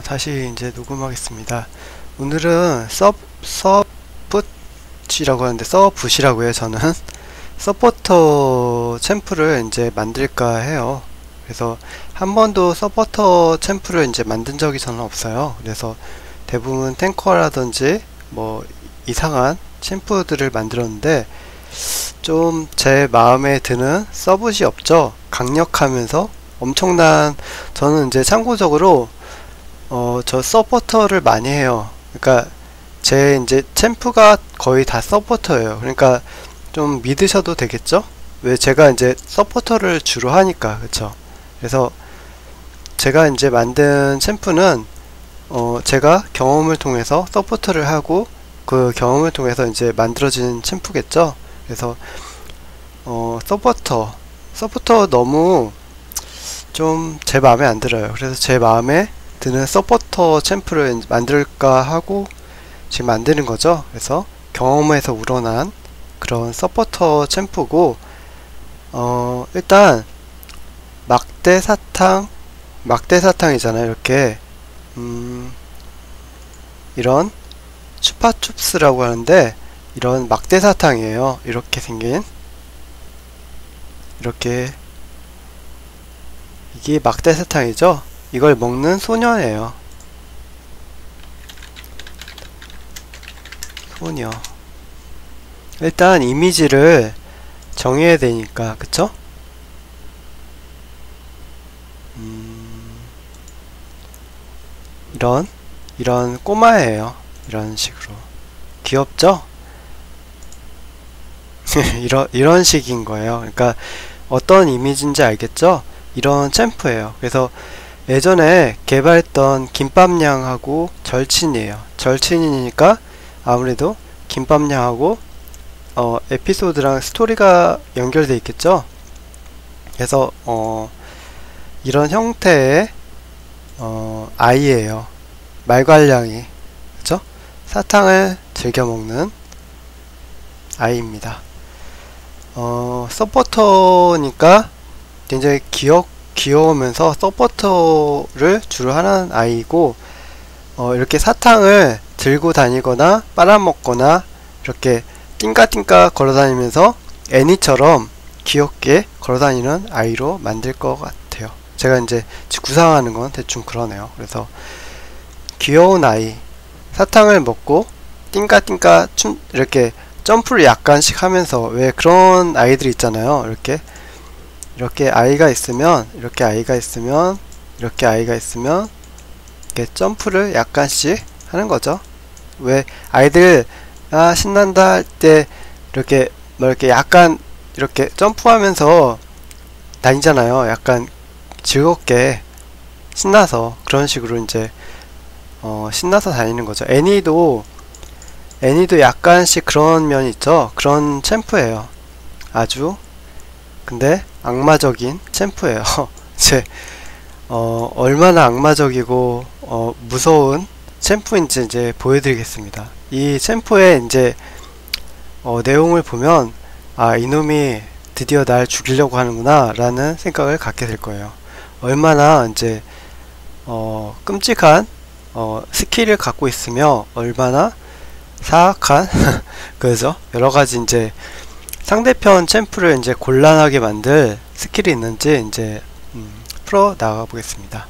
다시 이제 녹음하겠습니다. 오늘은 서붓이라고 하는데 서붓이라고 해요. 저는 서포터 챔프를 이제 만들까 해요. 그래서 한 번도 서포터 챔프를 이제 만든 적이 저는 없어요. 그래서 대부분 탱커라든지 뭐 이상한 챔프들을 만들었는데 좀 제 마음에 드는 서폿이 없죠. 강력하면서 엄청난, 저는 이제 참고적으로 저 서포터를 많이 해요. 그러니까 제 이제 챔프가 거의 다 서포터예요. 그러니까 좀 믿으셔도 되겠죠? 왜 제가 이제 서포터를 주로 하니까. 그쵸? 그래서 제가 이제 만든 챔프는 제가 경험을 통해서 서포터를 하고 그 경험을 통해서 이제 만들어진 챔프겠죠? 그래서 서포터 너무 좀 제 마음에 안 들어요. 그래서 제 마음에 드는 서포터 챔프를 만들까 하고 지금 만드는 거죠. 그래서 경험에서 우러난 그런 서포터 챔프고, 일단 막대사탕이잖아요. 이렇게 이런 추파춥스라고 하는데 이런 막대사탕이에요. 이렇게 생긴, 이렇게, 이게 막대사탕이죠. 이걸 먹는 소녀예요. 소녀. 일단 이미지를 정해야 되니까, 그쵸? 이런 꼬마예요. 이런 식으로. 귀엽죠? 이런 식인 거예요. 그러니까 어떤 이미지인지 알겠죠? 이런 챔프예요. 그래서 예전에 개발했던 김밥냥하고 절친이에요. 절친이니까 아무래도 김밥냥하고 에피소드랑 스토리가 연결돼 있겠죠. 그래서 이런 형태의 아이예요. 말괄량이, 그쵸? 사탕을 즐겨 먹는 아이입니다. 서포터니까 굉장히 귀여우면서 서포터를 주로 하는 아이고, 이렇게 사탕을 들고 다니거나 빨아먹거나 이렇게 띵까띵까 걸어다니면서 애니처럼 귀엽게 걸어다니는 아이로 만들 것 같아요. 제가 이제 구상하는 건 대충 그러네요. 그래서 귀여운 아이, 사탕을 먹고 띵까띵까 이렇게 점프를 약간씩 하면서, 왜 그런 아이들 있잖아요. 이렇게 아이가 있으면 이렇게 점프를 약간씩 하는 거죠. 왜 아이들 신난다 할 때 이렇게 약간 이렇게 점프하면서 다니잖아요. 약간 즐겁게 신나서, 그런 식으로 이제 신나서 다니는 거죠. 애니도 약간씩 그런 면이 있죠. 그런 챔프예요. 아주 근데 악마적인 챔프예요. 이제 얼마나 악마적이고 무서운 챔프인지 이제 보여드리겠습니다. 이 챔프의 이제 내용을 보면, 아, 이놈이 드디어 날 죽이려고 하는구나 라는 생각을 갖게 될 거예요. 얼마나 이제 끔찍한 스킬을 갖고 있으며 얼마나 사악한 그죠? 여러가지 이제 상대편 챔프를 이제 곤란하게 만들 스킬이 있는지 이제 풀어 나가 보겠습니다.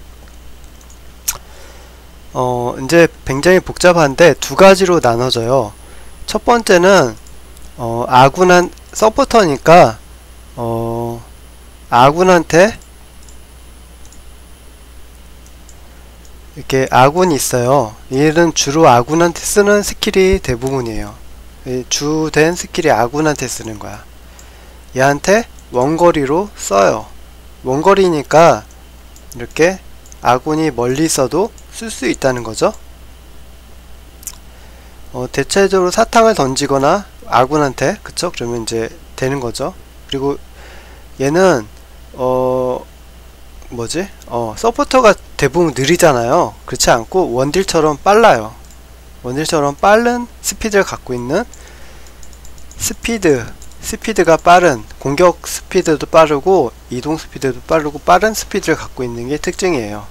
이제 굉장히 복잡한데 두 가지로 나눠져요. 첫 번째는 아군한 서포터니까 아군한테 이렇게 아군이 있어요. 얘는 주로 아군한테 쓰는 스킬이 대부분이에요. 주된 스킬이 아군한테 쓰는 거야. 얘한테 원거리로 써요. 원거리니까 이렇게 아군이 멀리 있어도 쓸 수 있다는 거죠. 대체적으로 사탕을 던지거나 아군한테, 그쵸? 그러면 이제 되는 거죠. 그리고 얘는 서포터가 대부분 느리잖아요. 그렇지 않고 원딜처럼 빨라요. 원딜처럼 빠른 스피드를 갖고 있는, 스피드가 빠른, 공격 스피드도 빠르고 이동 스피드도 빠르고 빠른 스피드를 갖고 있는 게 특징이에요.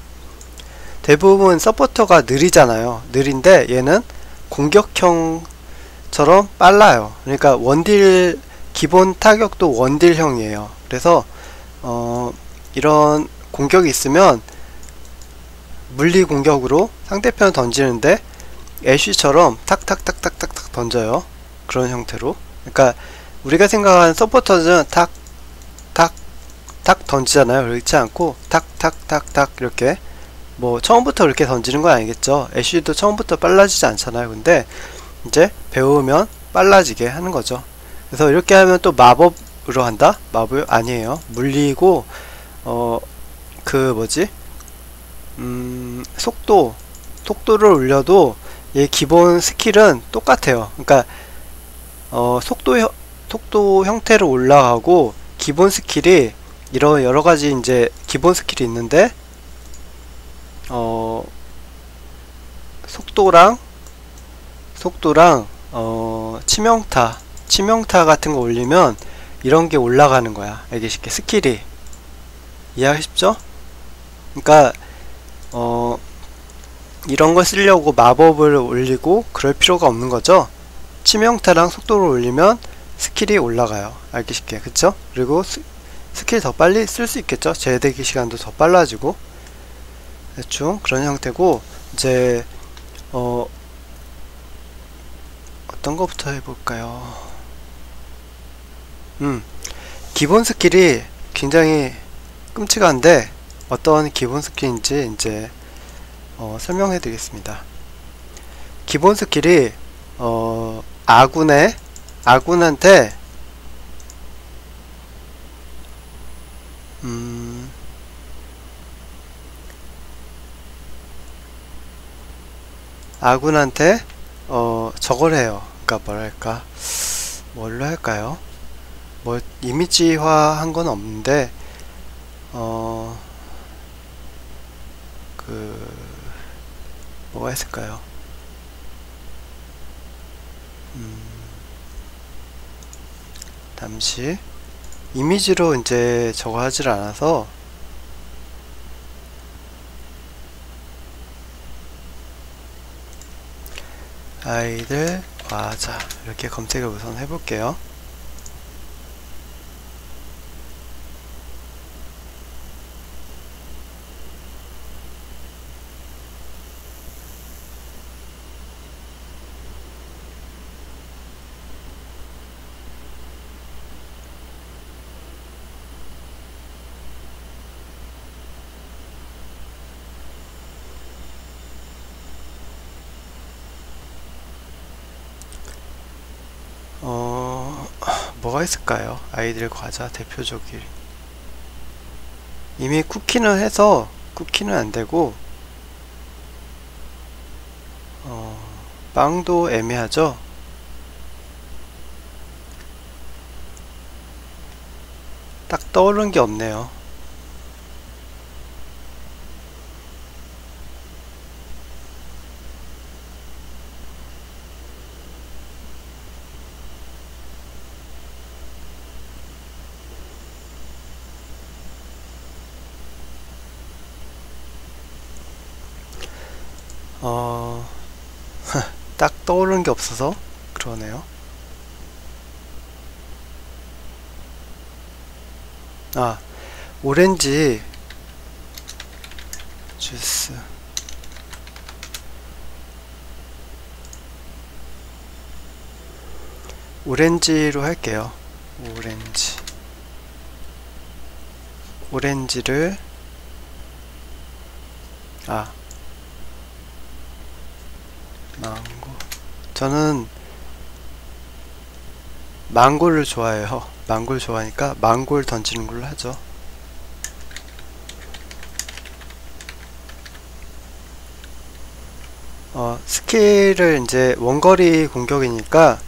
대부분 서포터가 느리잖아요. 느린데 얘는 공격형처럼 빨라요. 그러니까 원딜 기본 타격도 원딜형이에요. 그래서 이런 공격이 있으면 물리 공격으로 상대편 던지는데 애쉬처럼 탁탁탁탁탁탁 던져요. 그런 형태로. 그러니까 우리가 생각하는 서포터는 탁 던지잖아요. 그렇지 않고 탁탁탁탁 이렇게 뭐 처음부터 이렇게 던지는 건 아니겠죠. 애쉬도 처음부터 빨라지지 않잖아요. 근데 이제 배우면 빨라지게 하는 거죠. 그래서 이렇게 하면 또 마법으로 한다? 마법 아니에요. 물리고 그 뭐지? 속도를 올려도 얘 기본 스킬은 똑같아요. 그러니까 속도 형태로 올라가고 기본 스킬이 이런 여러가지 이제 기본 스킬이 있는데 속도랑 치명타 같은 거 올리면 이런 게 올라가는 거야. 알기 쉽게 스킬이. 이해하기 쉽죠? 그러니까 이런 걸 쓰려고 마법을 올리고 그럴 필요가 없는 거죠. 치명타랑 속도를 올리면 스킬이 올라가요. 알기 쉽게. 그쵸? 그리고 스킬 더 빨리 쓸 수 있겠죠. 재대기 시간도 더 빨라지고. 대충 그런 형태고, 이제 어떤 거부터 해볼까요? 기본 스킬이 굉장히 끔찍한데 어떤 기본 스킬인지 이제 설명해 드리겠습니다. 기본 스킬이 아군한테 저걸 해요. 그러니까 뭐랄까, 뭘로 할까요? 뭐 이미지화 한 건 없는데 뭐가 있을까요? 잠시 이미지로 이제 저거 하질 않아서 아이들 과자 이렇게 검색을 우선 해볼게요. 뭐가 있을까요? 아이들 과자 대표적인, 이미 쿠키는 해서 쿠키는 안되고 빵도 애매하죠? 딱 떠오르는 게 없네요. 딱 떠오르는 게 없어서 그러네요. 오렌지 주스. 오렌지로 할게요. 오렌지를 망고. 저는 망고를 좋아해요. 망고를 좋아하니까 망고를 던지는 걸로 하죠. 스킬을 이제 원거리 공격이니까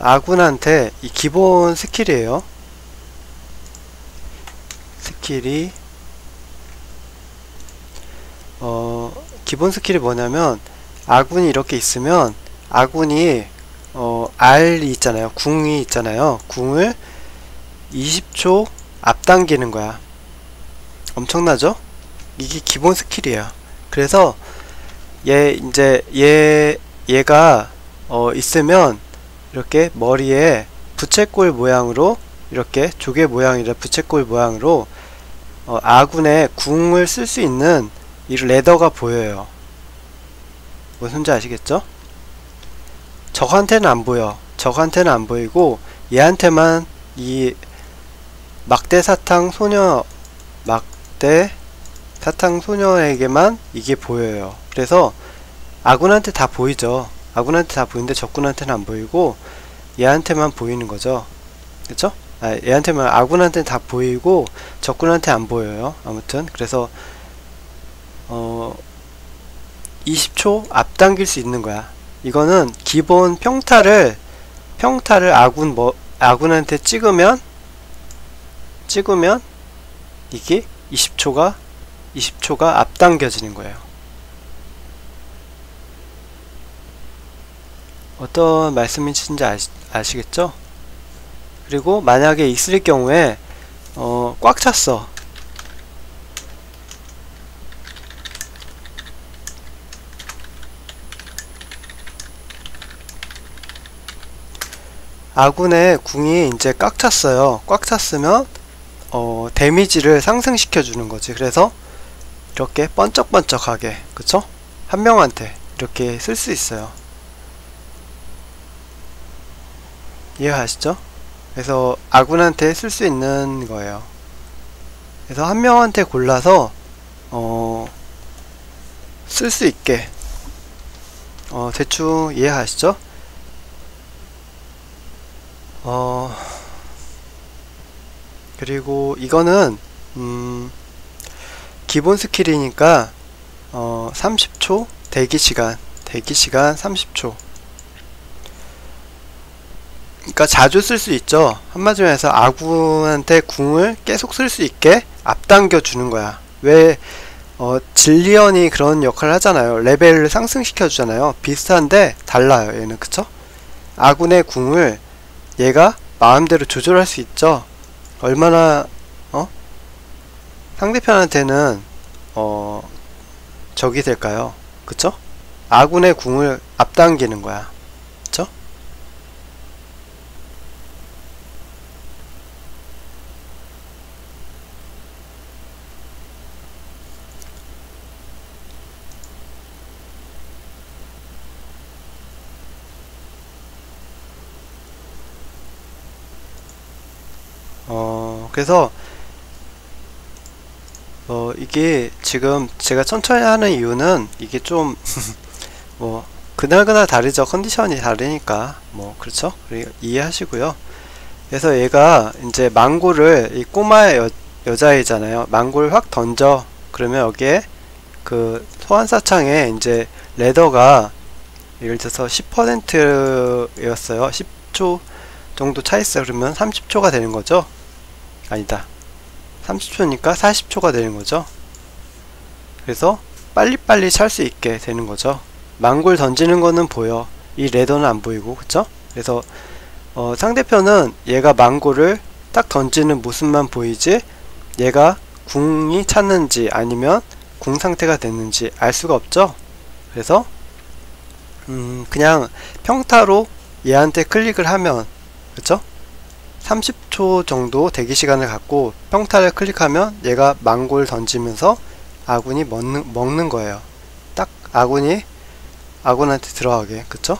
아군한테 이 기본 스킬이에요. 스킬이 기본 스킬이 뭐냐면, 아군이 이렇게 있으면 아군이 R이 있잖아요. 궁이 있잖아요. 궁을 20초 앞당기는 거야. 엄청나죠? 이게 기본 스킬이야. 그래서 얘가 있으면 이렇게 머리에 부채꼴 모양으로, 이렇게 조개 모양이라 부채꼴 모양으로 아군의 궁을 쓸 수 있는 이 레더가 보여요. 무슨지 아시겠죠? 적한테는 안 보여. 적한테는 안 보이고 얘한테만, 이 막대 사탕 소녀에게만 이게 보여요. 그래서 아군한테 다 보이죠. 아군한테 다 보이는데 적군한테는 안 보이고 얘한테만 보이는 거죠. 그쵸? 얘한테만, 아군한테는 다 보이고 적군한테 안 보여요. 아무튼 그래서 20초 앞당길 수 있는 거야. 이거는 기본 평타를 아군한테 찍으면 이게 20초가 앞당겨지는 거예요. 어떤 말씀이신지 아시겠죠? 그리고 만약에 있을 경우에 꽉 찼어. 아군의 궁이 이제 꽉 찼어요. 꽉 찼으면 데미지를 상승시켜 주는 거지. 그래서 이렇게 번쩍번쩍하게, 그쵸? 한 명한테 이렇게 쓸 수 있어요. 이해가시죠? 그래서 아군한테 쓸 수 있는 거예요. 그래서 한 명한테 골라서 쓸 수 있게, 대충 이해하시죠? 그리고 이거는 기본 스킬이니까 30초 대기시간 30초. 그러니까 자주 쓸 수 있죠. 한마디로 해서 아군한테 궁을 계속 쓸 수 있게 앞당겨 주는 거야. 왜 질리언이 그런 역할을 하잖아요. 레벨을 상승시켜 주잖아요. 비슷한데 달라요, 얘는. 그쵸? 아군의 궁을 얘가 마음대로 조절할 수 있죠. 얼마나 상대편한테는 적이 될까요? 그쵸? 아군의 궁을 앞당기는 거야. 그쵸? 그래서 이게 지금 제가 천천히 하는 이유는 이게 좀 뭐 그날그날 다르죠. 컨디션이 다르니까 그렇죠. 이해하시고요. 그래서 얘가 이제 망고를, 이 꼬마의 여자애잖아요. 망고를 확 던져. 그러면 여기에 그 소환사창에 이제 레더가 예를 들어서 10%였어요 10초 정도 차있어요. 그러면 30초가 되는 거죠. 아니다, 30초니까 40초가 되는 거죠. 그래서 빨리빨리 찰 수 있게 되는 거죠. 망골 던지는 거는 보여. 이 레더는 안 보이고. 그쵸? 그래서 상대편은 얘가 망골을 딱 던지는 모습만 보이지 얘가 궁이 찼는지 아니면 궁 상태가 됐는지 알 수가 없죠. 그래서 그냥 평타로 얘한테 클릭을 하면, 그쵸? 30초 정도 대기시간을 갖고 평타를 클릭하면 얘가 망골 던지면서 아군이 먹는 거예요. 딱 아군한테 들어가게. 그쵸?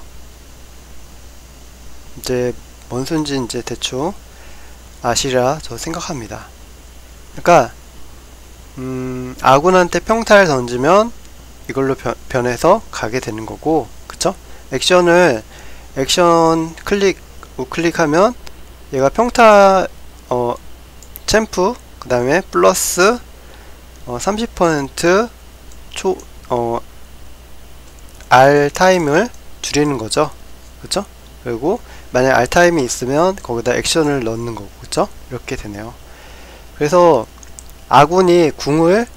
이제 뭔 소린지 이제 대충 아시리라 저 생각합니다. 그러니까 아군한테 평타를 던지면 이걸로 변해서 가게 되는 거고, 그쵸? 액션 우클릭하면 얘가 평타 챔프 그 다음에 플러스 30% R 타임을 줄이는 거죠. 그쵸? 그리고 만약 R 타임이 있으면 거기다 액션을 넣는 거고, 그쵸? 이렇게 되네요. 그래서 아군이 궁을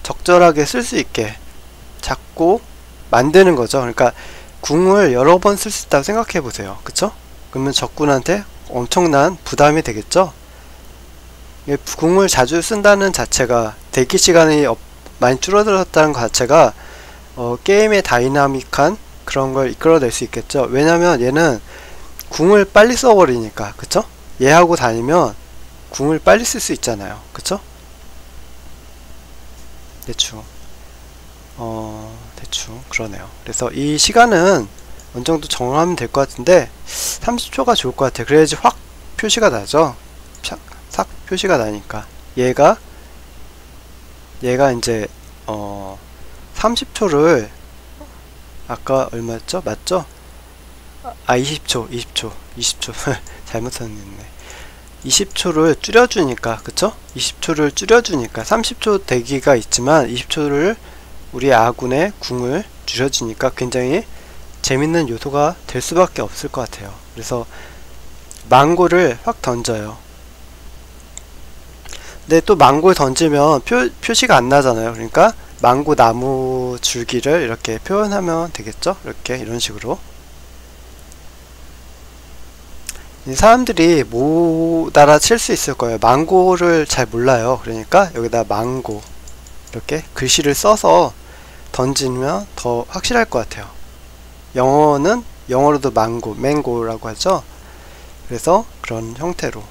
적절하게 쓸 수 있게 잡고 만드는 거죠. 그러니까 궁을 여러 번 쓸 수 있다고 생각해 보세요. 그쵸? 그러면 적군한테 엄청난 부담이 되겠죠. 궁을 자주 쓴다는 자체가 대기 시간이 많이 줄어들었다는 것 자체가 게임의 다이나믹한 그런 걸 이끌어낼 수 있겠죠. 왜냐면 얘는 궁을 빨리 써버리니까. 그쵸? 얘하고 다니면 궁을 빨리 쓸 수 있잖아요. 그쵸? 대충 대충 그러네요. 그래서 이 시간은 어느 정도 정하면 될 것 같은데 30초가 좋을 것 같아요. 그래야지 확 표시가 나죠. 싹 표시가 나니까 얘가 이제 30초를 아까 얼마였죠? 맞죠? 20초 잘못 썼네. 20초를 줄여주니까, 그쵸? 20초를 줄여주니까 30초 대기가 있지만 20초를 우리 아군의 궁을 줄여주니까 굉장히 재밌는 요소가 될 수밖에 없을 것 같아요. 그래서 망고를 확 던져요. 근데 또 망고를 던지면 표시가 안 나잖아요. 그러니까 망고 나무 줄기를 이렇게 표현하면 되겠죠? 이렇게 이런 식으로. 사람들이 못 알아챌 수 있을 거예요. 망고를 잘 몰라요. 그러니까 여기다 망고 이렇게 글씨를 써서 던지면 더 확실할 것 같아요. 영어로도 망고, 맹고라고 하죠. 그래서 그런 형태로.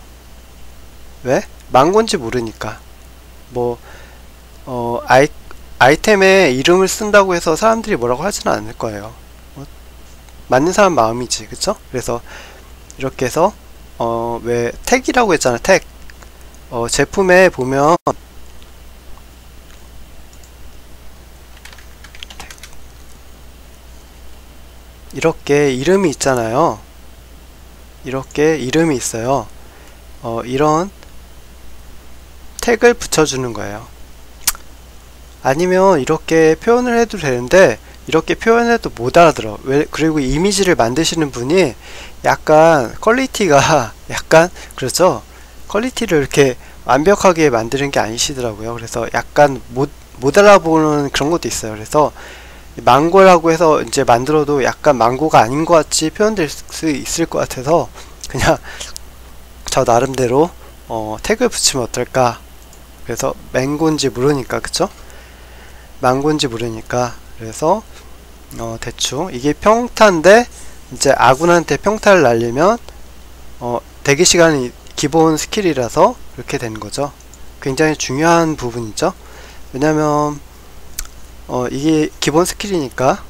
왜? 망고인지 모르니까. 뭐 아이템에 이름을 쓴다고 해서 사람들이 뭐라고 하지는 않을 거예요. 맞는 사람 마음이지, 그쵸? 그래서 이렇게 해서 왜 택이라고 했잖아. 택. 제품에 보면 이렇게 이름이 있잖아요. 이렇게 이름이 있어요. 이런 택을 붙여주는 거예요. 아니면 이렇게 표현을 해도 되는데 이렇게 표현해도 못 알아들어. 그리고 이미지를 만드시는 분이 약간 퀄리티가 약간 그렇죠. 퀄리티를 이렇게 완벽하게 만드는 게 아니시더라고요. 그래서 약간 못 알아보는 그런 것도 있어요. 그래서 망고라고 해서 이제 만들어도 약간 망고가 아닌 것 같이 표현될 수 있을 것 같아서 그냥 저 나름대로 택을 붙이면 어떨까. 그래서 맹고인지 모르니까, 그쵸? 망고인지 모르니까. 그래서 대충 이게 평타인데 이제 아군한테 평타를 날리면 대기시간이 기본 스킬이라서 이렇게 되는 거죠. 굉장히 중요한 부분이죠. 왜냐면 이게 기본 스킬이니까.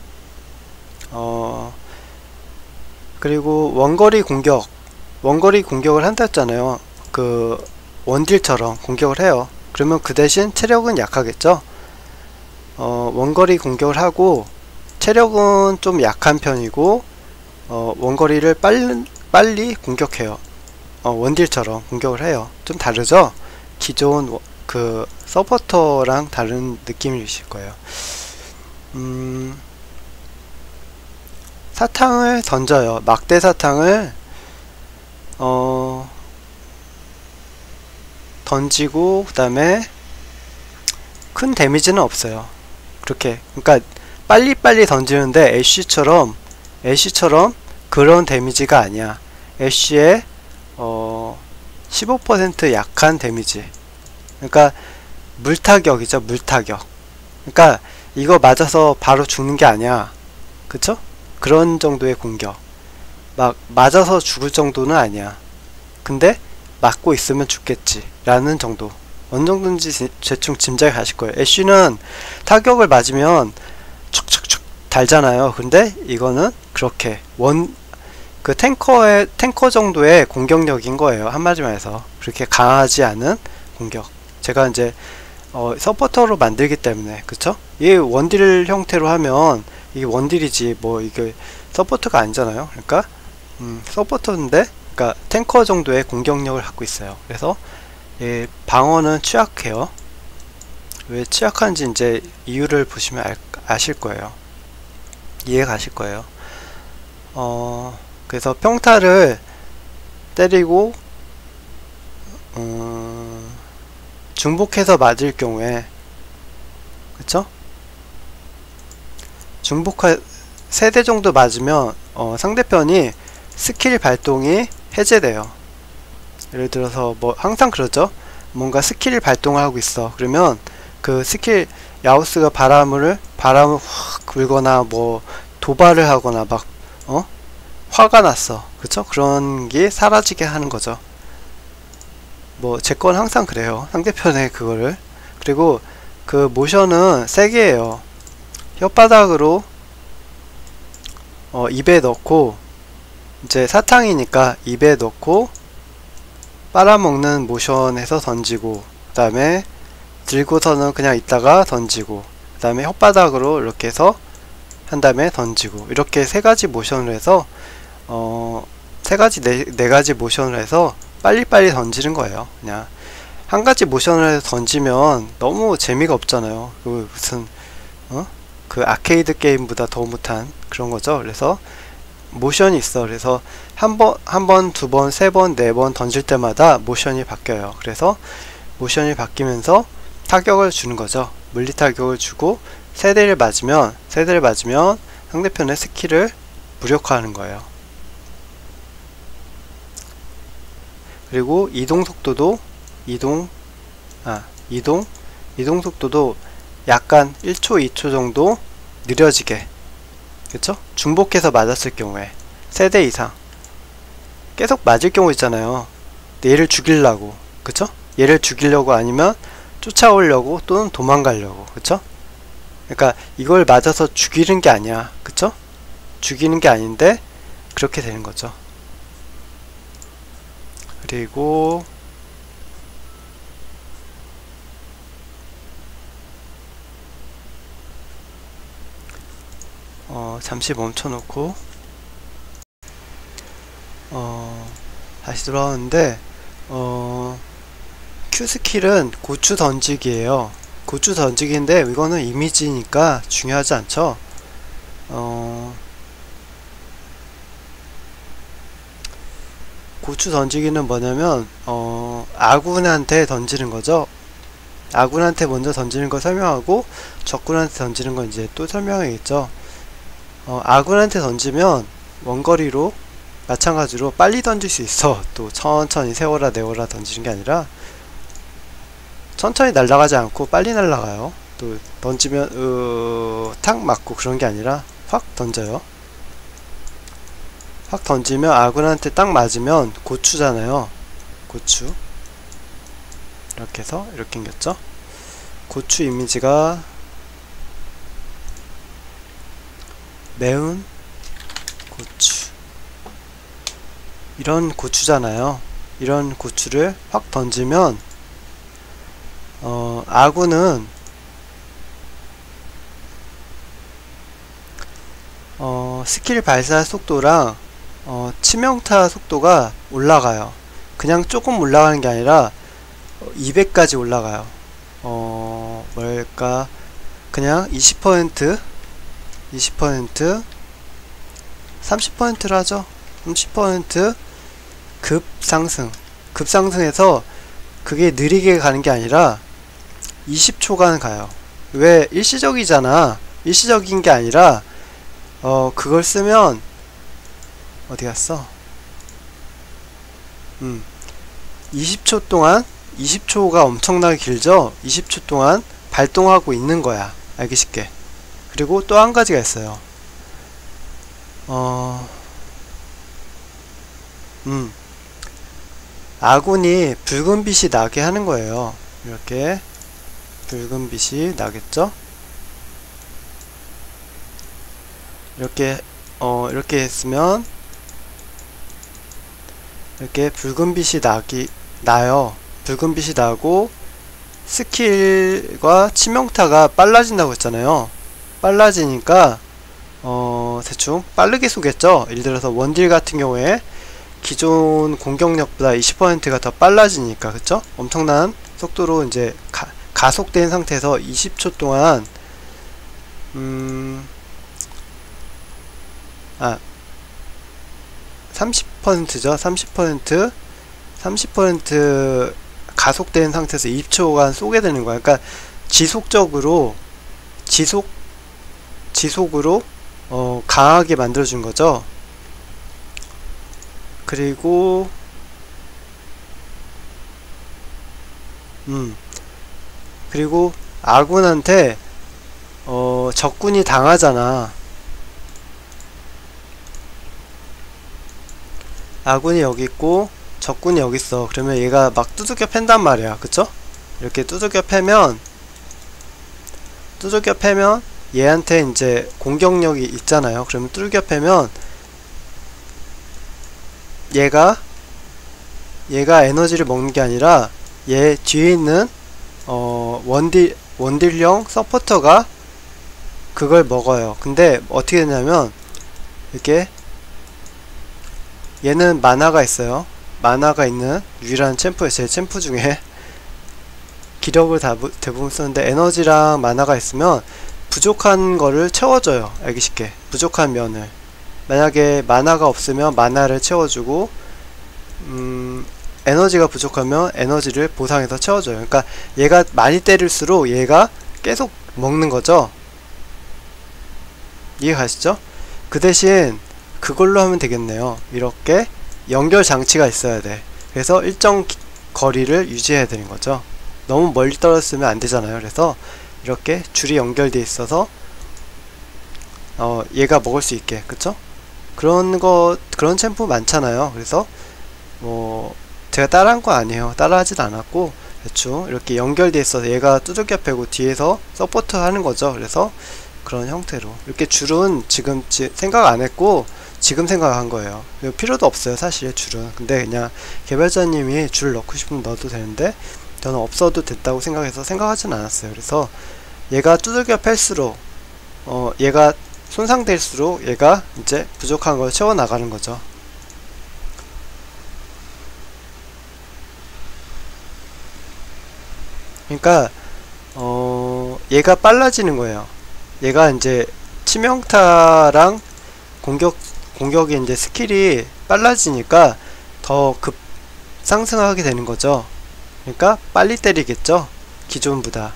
그리고 원거리 공격을 한다 했잖아요. 그 원딜처럼 공격을 해요. 그러면 그 대신 체력은 약하겠죠. 원거리 공격을 하고 체력은 좀 약한 편이고 원거리를 빨리 공격해요. 원딜처럼 공격을 해요. 좀 다르죠? 기존 그 서포터랑 다른 느낌이실 거예요. 사탕을 던져요. 막대 사탕을 던지고 그 다음에 큰 데미지는 없어요. 그렇게 그러니까 빨리빨리 던지는데 애쉬처럼 그런 데미지가 아니야. 애쉬의 15% 약한 데미지. 그러니까 물타격이죠. 물타격. 그러니까 이거 맞아서 바로 죽는 게 아니야. 그쵸? 그런 정도의 공격. 막 맞아서 죽을 정도는 아니야. 근데 맞고 있으면 죽겠지 라는 정도. 어느 정도인지 대충 짐작이 가실 거예요. 애쉬는 타격을 맞으면 촉촉촉 달잖아요. 근데 이거는 그렇게 그 탱커 정도의 공격력인 거예요. 한마디 말해서 그렇게 강하지 않은 공격. 제가 이제 서포터로 만들기 때문에, 그쵸? 이 원딜 형태로 하면 이게 원딜이지 뭐 이게 서포터가 아니잖아요. 그러니까 서포터인데, 그러니까 탱커 정도의 공격력을 갖고 있어요. 그래서 예, 방어는 취약해요. 왜 취약한지 이제 이유를 보시면 아실 거예요. 이해가 가실 거예요. 그래서 평타를 때리고 중복해서 맞을 경우에, 그쵸? 중복할 3대 정도 맞으면 상대편이 스킬 발동이 해제돼요. 예를 들어서 뭐 항상 그러죠. 뭔가 스킬 발동을 하고 있어. 그러면 그 스킬 야오스가 바람을 확 불거나 뭐 도발을 하거나 막 화가 났어. 그쵸? 그런 게 사라지게 하는 거죠. 뭐 제 건 항상 그래요. 상대편의 그거를. 그리고 그 모션은 세게 해요. 혓바닥으로 입에 넣고, 이제 사탕이니까 입에 넣고 빨아먹는 모션에서 던지고, 그 다음에 들고서는 그냥 있다가 던지고, 그 다음에 혓바닥으로 이렇게 해서 한 다음에 던지고, 이렇게 세 가지 모션을 해서 네 가지 모션을 해서 빨리빨리 던지는 거예요. 그냥 한 가지 모션을 해서 던지면 너무 재미가 없잖아요. 그 무슨 그 아케이드 게임보다 더 못한 그런 거죠. 그래서 모션이 있어. 그래서 한 번, 두 번, 세 번, 네 번 던질 때마다 모션이 바뀌어요. 그래서 모션이 바뀌면서 타격을 주는 거죠. 물리 타격을 주고 세대를 맞으면 상대편의 스킬을 무력화하는 거예요. 그리고 이동 속도도 이동 속도도 약간 1초, 2초 정도 느려지게, 그쵸? 중복해서 맞았을 경우에 세대 이상 계속 맞을 경우 있잖아요. 얘를 죽이려고, 그쵸? 얘를 죽이려고 아니면 쫓아오려고 또는 도망가려고, 그쵸? 그러니까 이걸 맞아서 죽이는 게 아니야, 그쵸? 죽이는 게 아닌데 그렇게 되는 거죠. 그리고 잠시 멈춰놓고 다시 돌아오는데, Q 스킬은 고추 던지기예요. 고추 던지기인데 이거는 이미지니까 중요하지 않죠. 고추 던지기는 뭐냐면 아군한테 던지는 거죠. 아군한테 먼저 던지는 거 설명하고 적군한테 던지는 건 이제 또 설명하겠죠. 아군한테 던지면 원거리로 마찬가지로 빨리 던질 수 있어. 또 천천히 세워라 내워라 던지는 게 아니라 천천히 날아가지 않고 빨리 날아가요. 또 던지면 탁 맞고 그런 게 아니라 확 던져요. 확 던지면 아군한테 딱 맞으면 고추잖아요. 고추. 이렇게 해서 이렇게 생겼죠. 고추 이미지가 매운 고추, 이런 고추잖아요. 이런 고추를 확 던지면 아군은 스킬 발사 속도랑 치명타 속도가 올라가요. 그냥 조금 올라가는 게 아니라 200까지 올라가요. 뭘까? 그냥 20%, 30%로 하죠. 30% 급상승해서 그게 느리게 가는 게 아니라 20초간 가요. 왜? 일시적이잖아. 일시적인 게 아니라 그걸 쓰면 어디 갔어? 20초 동안, 20초가 엄청나게 길죠? 20초 동안 발동하고 있는 거야. 알기 쉽게. 그리고 또 한 가지가 있어요. 아군이 붉은 빛이 나게 하는 거예요. 이렇게 붉은 빛이 나겠죠? 이렇게 이렇게 했으면 이렇게 붉은 빛이 나요. 붉은 빛이 나고 스킬과 치명타가 빨라진다고 했잖아요. 빨라지니까 대충 빠르게 쏘겠죠. 예를 들어서 원딜 같은 경우에 기존 공격력보다 20%가 더 빨라지니까, 그쵸? 엄청난 속도로 이제 가속된 상태에서 20초 동안 30%죠. 30% 가속된 상태에서 20초간 쏘게 되는 거야. 그러니까 지속으로 강하게 만들어준 거죠. 그리고 그리고 아군한테 적군이 당하잖아. 아군이 여기 있고 적군이 여기 있어. 그러면 얘가 막 두들겨 팬단 말이야. 그쵸? 이렇게 두들겨 패면 얘한테 이제 공격력이 있잖아요. 그러면 두들겨 패면 얘가 에너지를 먹는 게 아니라 얘 뒤에 있는 원딜형 서포터가 그걸 먹어요. 근데 어떻게 되냐면 이렇게 얘는 만화가 있어요. 만화가 있는 유일한 챔프예요. 제 챔프 중에 기력을 대부분 쓰는데 에너지랑 만화가 있으면 부족한 거를 채워줘요. 알기 쉽게 부족한 면을. 만약에 만화가 없으면 만화를 채워주고 에너지가 부족하면 에너지를 보상해서 채워줘요. 그러니까 얘가 많이 때릴수록 얘가 계속 먹는 거죠. 이해 가시죠? 그 대신 그걸로 하면 되겠네요. 이렇게 연결 장치가 있어야 돼. 그래서 일정 거리를 유지해야 되는 거죠. 너무 멀리 떨어졌으면 안 되잖아요. 그래서 이렇게 줄이 연결되어 있어서 얘가 먹을 수 있게, 그쵸? 그런 챔프 많잖아요. 그래서 뭐 제가 따라한 거 아니에요. 따라하진 않았고 대충 이렇게 연결되어 있어서 얘가 두들겨 패고 뒤에서 서포트 하는 거죠. 그래서 그런 형태로 이렇게 줄은 지금 생각 안 했고 지금 생각한 거예요. 필요도 없어요 사실 줄은. 근데 그냥 개발자님이 줄 넣고 싶으면 넣어도 되는데 저는 없어도 된다고 생각해서 생각하진 않았어요. 그래서 얘가 두들겨 팰수록 얘가 손상될수록 얘가 이제 부족한 걸 채워 나가는 거죠. 그러니까 얘가 빨라지는 거예요. 얘가 이제 치명타랑 공격이 이제 스킬이 빨라지니까 더 급 상승하게 되는 거죠. 그러니까 빨리 때리겠죠. 기존보다.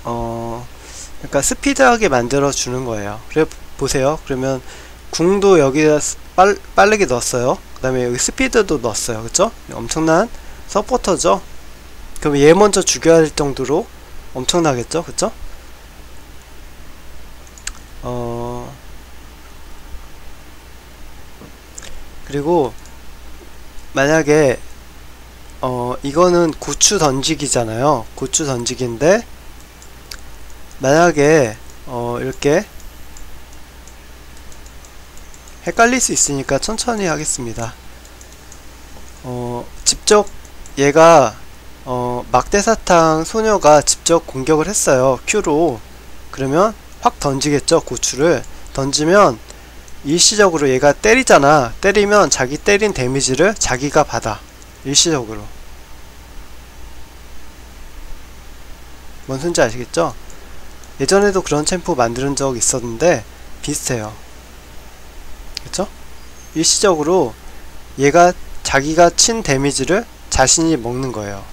그러니까 스피드하게 만들어 주는 거예요. 그래 보세요. 그러면 궁도 여기다 빠르게 넣었어요. 그 다음에 여기 스피드도 넣었어요. 그쵸? 엄청난 서포터죠. 그럼 얘 먼저 죽여야 할 정도로 엄청나겠죠? 그쵸? 그리고 만약에 이거는 고추 던지기잖아요. 고추 던지기인데 만약에 이렇게 헷갈릴 수 있으니까 천천히 하겠습니다. 직접 얘가 막대사탕 소녀가 직접 공격을 했어요. Q로. 그러면 확 던지겠죠. 고추를 던지면 일시적으로 얘가 때리잖아. 때리면 자기 때린 데미지를 자기가 받아. 일시적으로. 뭔 소린지 아시겠죠? 예전에도 그런 챔프 만드는 적 있었는데 비슷해요. 그쵸? 일시적으로 얘가 자기가 친 데미지를 자신이 먹는 거예요.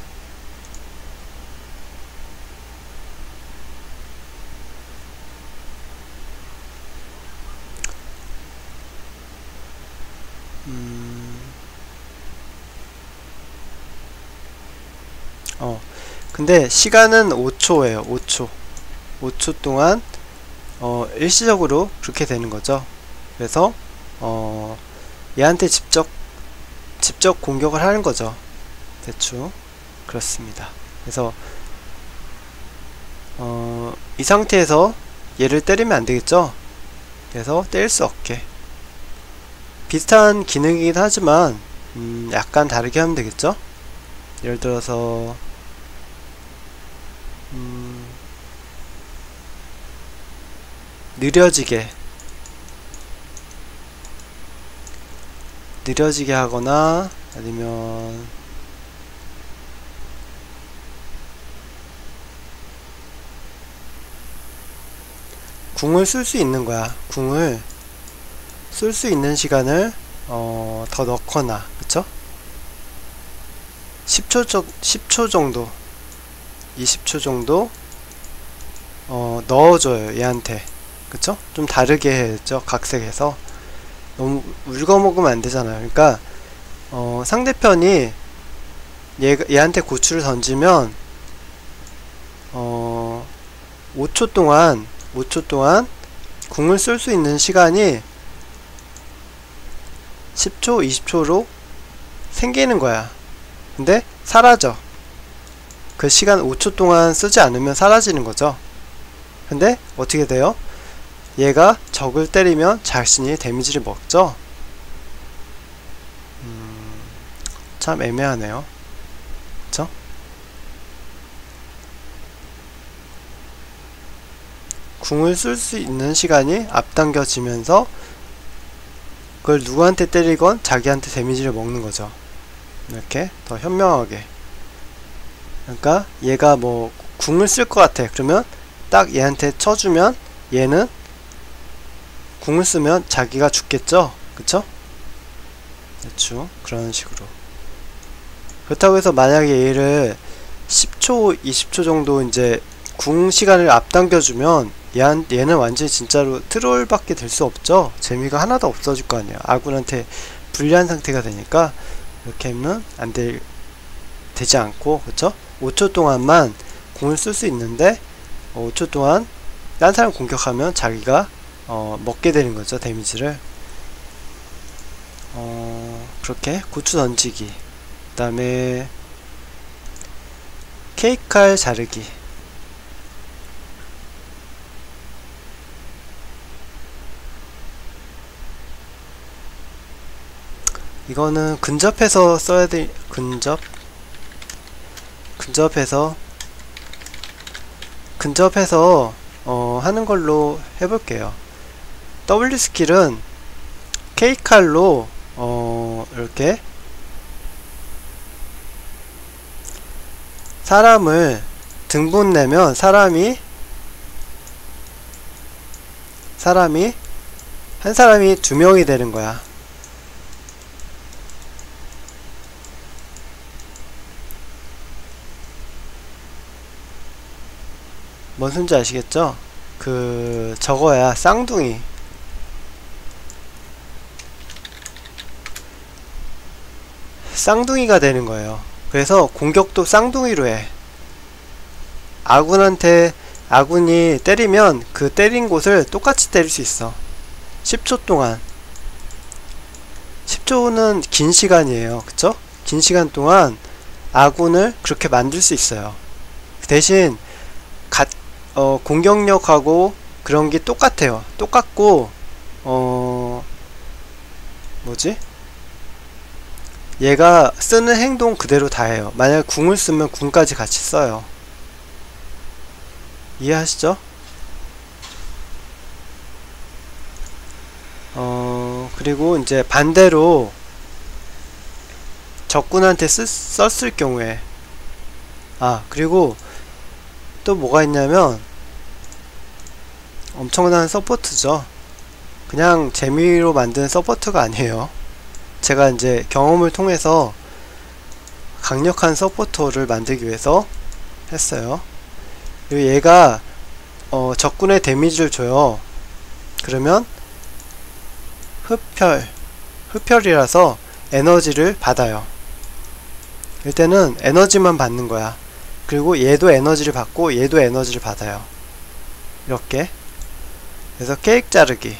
근데 시간은 5초예요. 5초 동안 일시적으로 그렇게 되는 거죠. 그래서 얘한테 직접 공격을 하는 거죠. 대충 그렇습니다. 그래서 이 상태에서 얘를 때리면 안 되겠죠. 그래서 때릴 수 없게 비슷한 기능이긴 하지만 약간 다르게 하면 되겠죠. 예를 들어서 느려지게 하거나 아니면 궁을 쓸 수 있는 거야. 궁을 쓸 수 있는 시간을 더 넣거나, 그쵸? 10초 정도 20초 정도 넣어줘요. 얘한테. 그쵸? 좀 다르게 해야죠. 각색해서. 너무 울거먹으면 안 되잖아요. 그러니까 상대편이 얘한테 고추를 던지면 5초 동안 궁을 쓸 수 있는 시간이 10초, 20초로 생기는 거야. 근데 사라져. 그 시간 5초 동안 쓰지 않으면 사라지는 거죠. 근데 어떻게 돼요? 얘가 적을 때리면 자신이 데미지를 먹죠. 참 애매하네요. 그쵸? 궁을 쓸 수 있는 시간이 앞당겨지면서 그걸 누구한테 때리건 자기한테 데미지를 먹는 거죠. 이렇게 더 현명하게. 그러니까 얘가 뭐 궁을 쓸 것 같아. 그러면 딱 얘한테 쳐주면 얘는 궁을 쓰면 자기가 죽겠죠? 그쵸? 대충 그런 식으로. 그렇다고 해서 만약에 얘를 10초, 20초 정도 이제 궁 시간을 앞당겨주면 얘는 완전히 진짜로 트롤밖에 될 수 없죠. 재미가 하나도 없어질 거 아니에요. 아군한테 불리한 상태가 되니까 이렇게 하면 되지 않고, 그쵸? 5초 동안만 궁을 쓸 수 있는데 5초 동안 딴 사람 공격하면 자기가 먹게 되는 거죠, 데미지를. 그렇게 고추 던지기, 그 다음에 케이크칼 자르기. 이거는 근접해서 써야 돼. 근접해서 하는 걸로 해볼게요. W 스킬은 K칼로 이렇게 사람을 등분 내면 사람이 한 사람이 2명이 되는 거야. 뭔 소린지 아시겠죠? 저거야, 쌍둥이. 쌍둥이가 되는 거예요. 그래서 공격도 쌍둥이로 해. 아군이 때리면 그 때린 곳을 똑같이 때릴 수 있어. 10초 동안. 10초는 긴 시간이에요. 그쵸? 긴 시간 동안 아군을 그렇게 만들 수 있어요. 대신 공격력하고 그런 게 똑같아요. 똑같고 뭐지? 얘가 쓰는 행동 그대로 다 해요. 만약 궁을 쓰면 궁까지 같이 써요. 이해하시죠? 그리고 이제 반대로 적군한테 썼을 경우에, 그리고 또 뭐가 있냐면 엄청난 서포트죠. 그냥 재미로 만든 서포트가 아니에요. 제가 이제 경험을 통해서 강력한 서포터를 만들기 위해서 했어요. 그리고 얘가 적군의 데미지를 줘요. 그러면 흡혈이라서 에너지를 받아요. 이때는 에너지만 받는 거야. 그리고 얘도 에너지를 받고 얘도 에너지를 받아요. 이렇게. 그래서 케이크 자르기.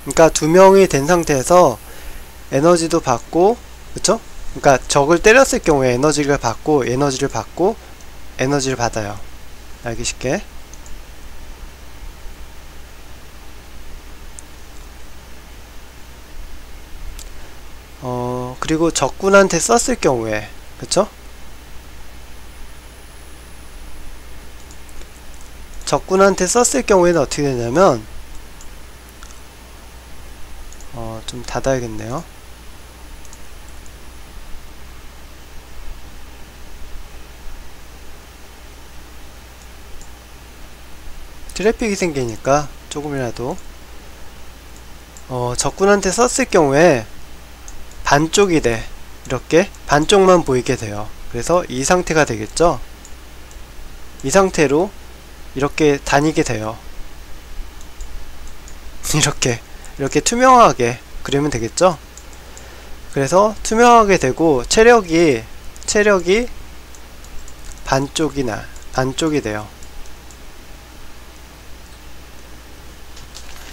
그러니까 2명이 된 상태에서 에너지도 받고, 그쵸? 그러니까 적을 때렸을 경우에 에너지를 받고 에너지를 받아요. 알기 쉽게. 그리고 적군한테 썼을 경우에, 그쵸? 적군한테 썼을 경우에는 어떻게 되냐면 좀 닫아야겠네요. 트래픽이 생기니까 조금이라도 적군한테 썼을 경우에 반쪽이 돼. 이렇게 반쪽만 보이게 돼요. 그래서 이 상태가 되겠죠. 이 상태로 이렇게 다니게 돼요. 이렇게 투명하게 그리면 되겠죠. 그래서 투명하게 되고 체력이 반쪽이 돼요.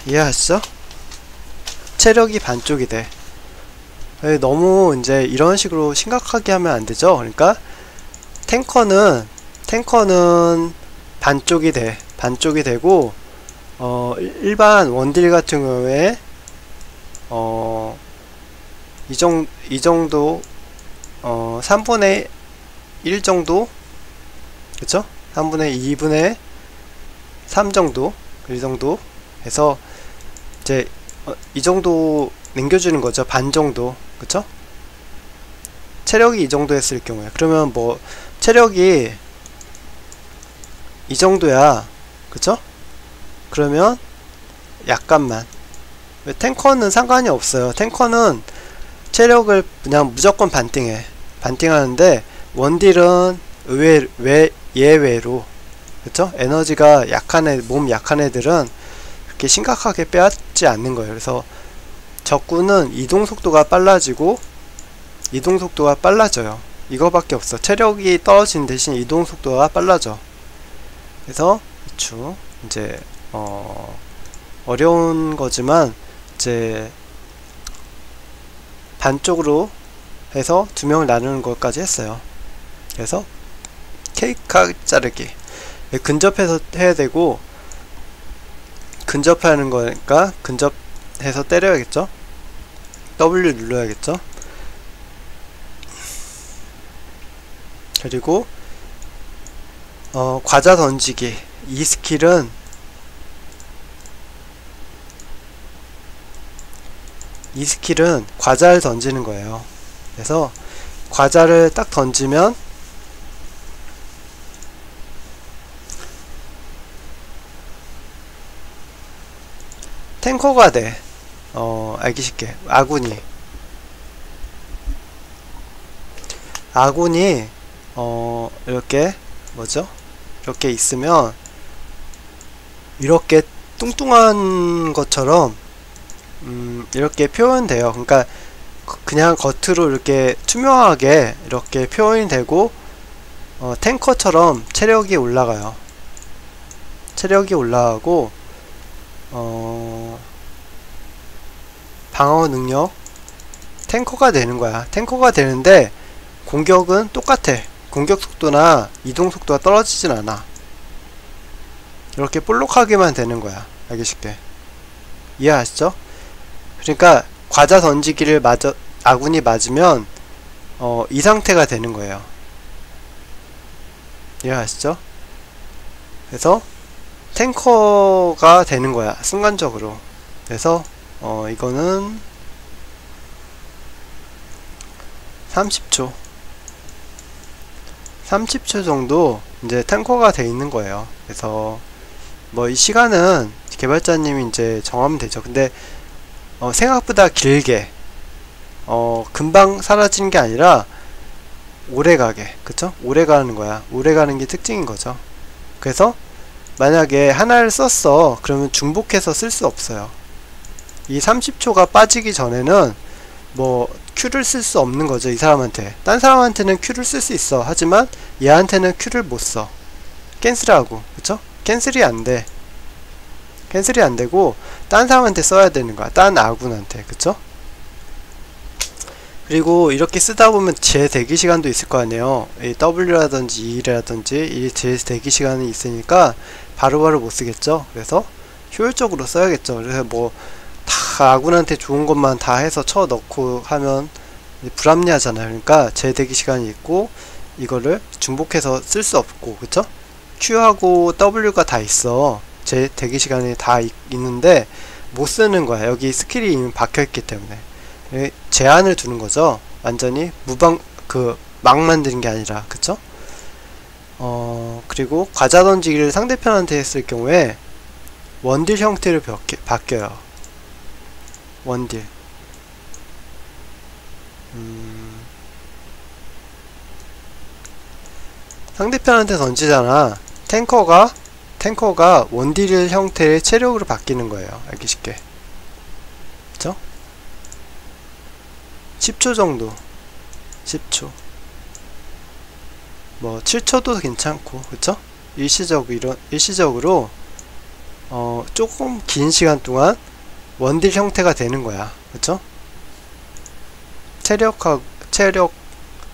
이해하시죠? 체력이 반쪽이 돼. 너무 이제 이런 식으로 심각하게 하면 안 되죠. 그러니까 탱커는 반쪽이 돼. 반쪽이 되고 일반 원딜 같은 경우에 이 정도 3분의 1 정도, 그쵸? 3분의 2분의 3 정도, 이 정도 해서 이제 이 정도 남겨주는 거죠. 반 정도, 그쵸? 체력이 이 정도 했을 경우에, 그러면 뭐 체력이 이 정도야, 그쵸? 그러면 약간만, 왜 탱커는 상관이 없어요. 탱커는 체력을 그냥 무조건 반띵하는데 원딜은 예외로, 그쵸? 에너지가 약한 몸 약한 애들은 그렇게 심각하게 빼앗지 않는 거예요. 그래서 적군은 이동 속도가 빨라져요. 이거밖에 없어. 체력이 떨어지는 대신 이동 속도가 빨라져. 그래서 대충 이제 어려운 거지만 이제 반쪽으로 해서 두 명을 나누는 것까지 했어요. 그래서 케이크 자르기, 근접해서 해야 되고, 근접하는 거니까 근접해서 때려야겠죠. W 눌러야겠죠. 그리고 과자 던지기, 이 스킬은 과자를 던지는 거예요. 그래서 과자를 딱 던지면 탱커가 돼. 알기 쉽게 아군이 이렇게 뭐죠? 이렇게 있으면 이렇게 뚱뚱한 것처럼 이렇게 표현돼요. 그러니까 그냥 겉으로 이렇게 투명하게 이렇게 표현이 되고 탱커처럼 체력이 올라가요. 체력이 올라가고 방어 능력 탱커가 되는 거야. 탱커가 되는데 공격은 똑같아. 공격 속도나 이동 속도가 떨어지진 않아. 이렇게 볼록하게만 되는 거야. 알기 쉽게. 이해하시죠? 그러니까 과자 던지기를 아군이 맞으면 이 상태가 되는 거예요. 이해하시죠? 그래서 탱커가 되는 거야, 순간적으로. 그래서 이거는 30초 정도 이제 탱커가 돼 있는 거예요. 그래서 뭐 이 시간은 개발자님이 이제 정하면 되죠. 근데 생각보다 길게 금방 사라지는 게 아니라 오래가게, 그쵸? 오래가는 거야. 오래가는 게 특징인 거죠. 그래서 만약에 하나를 썼어, 그러면 중복해서 쓸 수 없어요. 이 30초가 빠지기 전에는 뭐 Q를 쓸 수 없는 거죠. 이 사람한테. 딴 사람한테는 Q를 쓸 수 있어. 하지만 얘한테는 Q를 못 써. 캔슬하고, 그쵸? 캔슬이 안 돼. 캔슬이 안 되고 딴 사람한테 써야 되는 거야. 딴 아군한테, 그쵸? 그리고 이렇게 쓰다 보면 제 대기 시간도 있을 거 아니에요. 이 W라든지 E라든지 이 제 대기 시간이 있으니까 바로바로 못 쓰겠죠. 그래서 효율적으로 써야겠죠. 그래서 뭐 다 아군한테 좋은 것만 다 해서 쳐 넣고 하면 불합리하잖아요. 그러니까 제 대기 시간이 있고 이거를 중복해서 쓸 수 없고, 그쵸? Q하고 W가 다 있어. 제 대기 시간이 다 있는데 못 쓰는 거야. 여기 스킬이 이미 박혀있기 때문에. 제한을 두는 거죠. 완전히 막 만드는 게 아니라, 그쵸? 그리고 과자 던지기를 상대편한테 했을 경우에 원딜 형태로 바뀌어요. 원딜. 상대편한테 던지잖아. 탱커가 원딜 형태의 체력으로 바뀌는 거예요. 알기 쉽게. 그쵸? 10초 정도. 10초. 뭐 7초도 괜찮고, 그쵸? 일시적으로 조금 긴 시간 동안 원딜 형태가 되는 거야. 그쵸?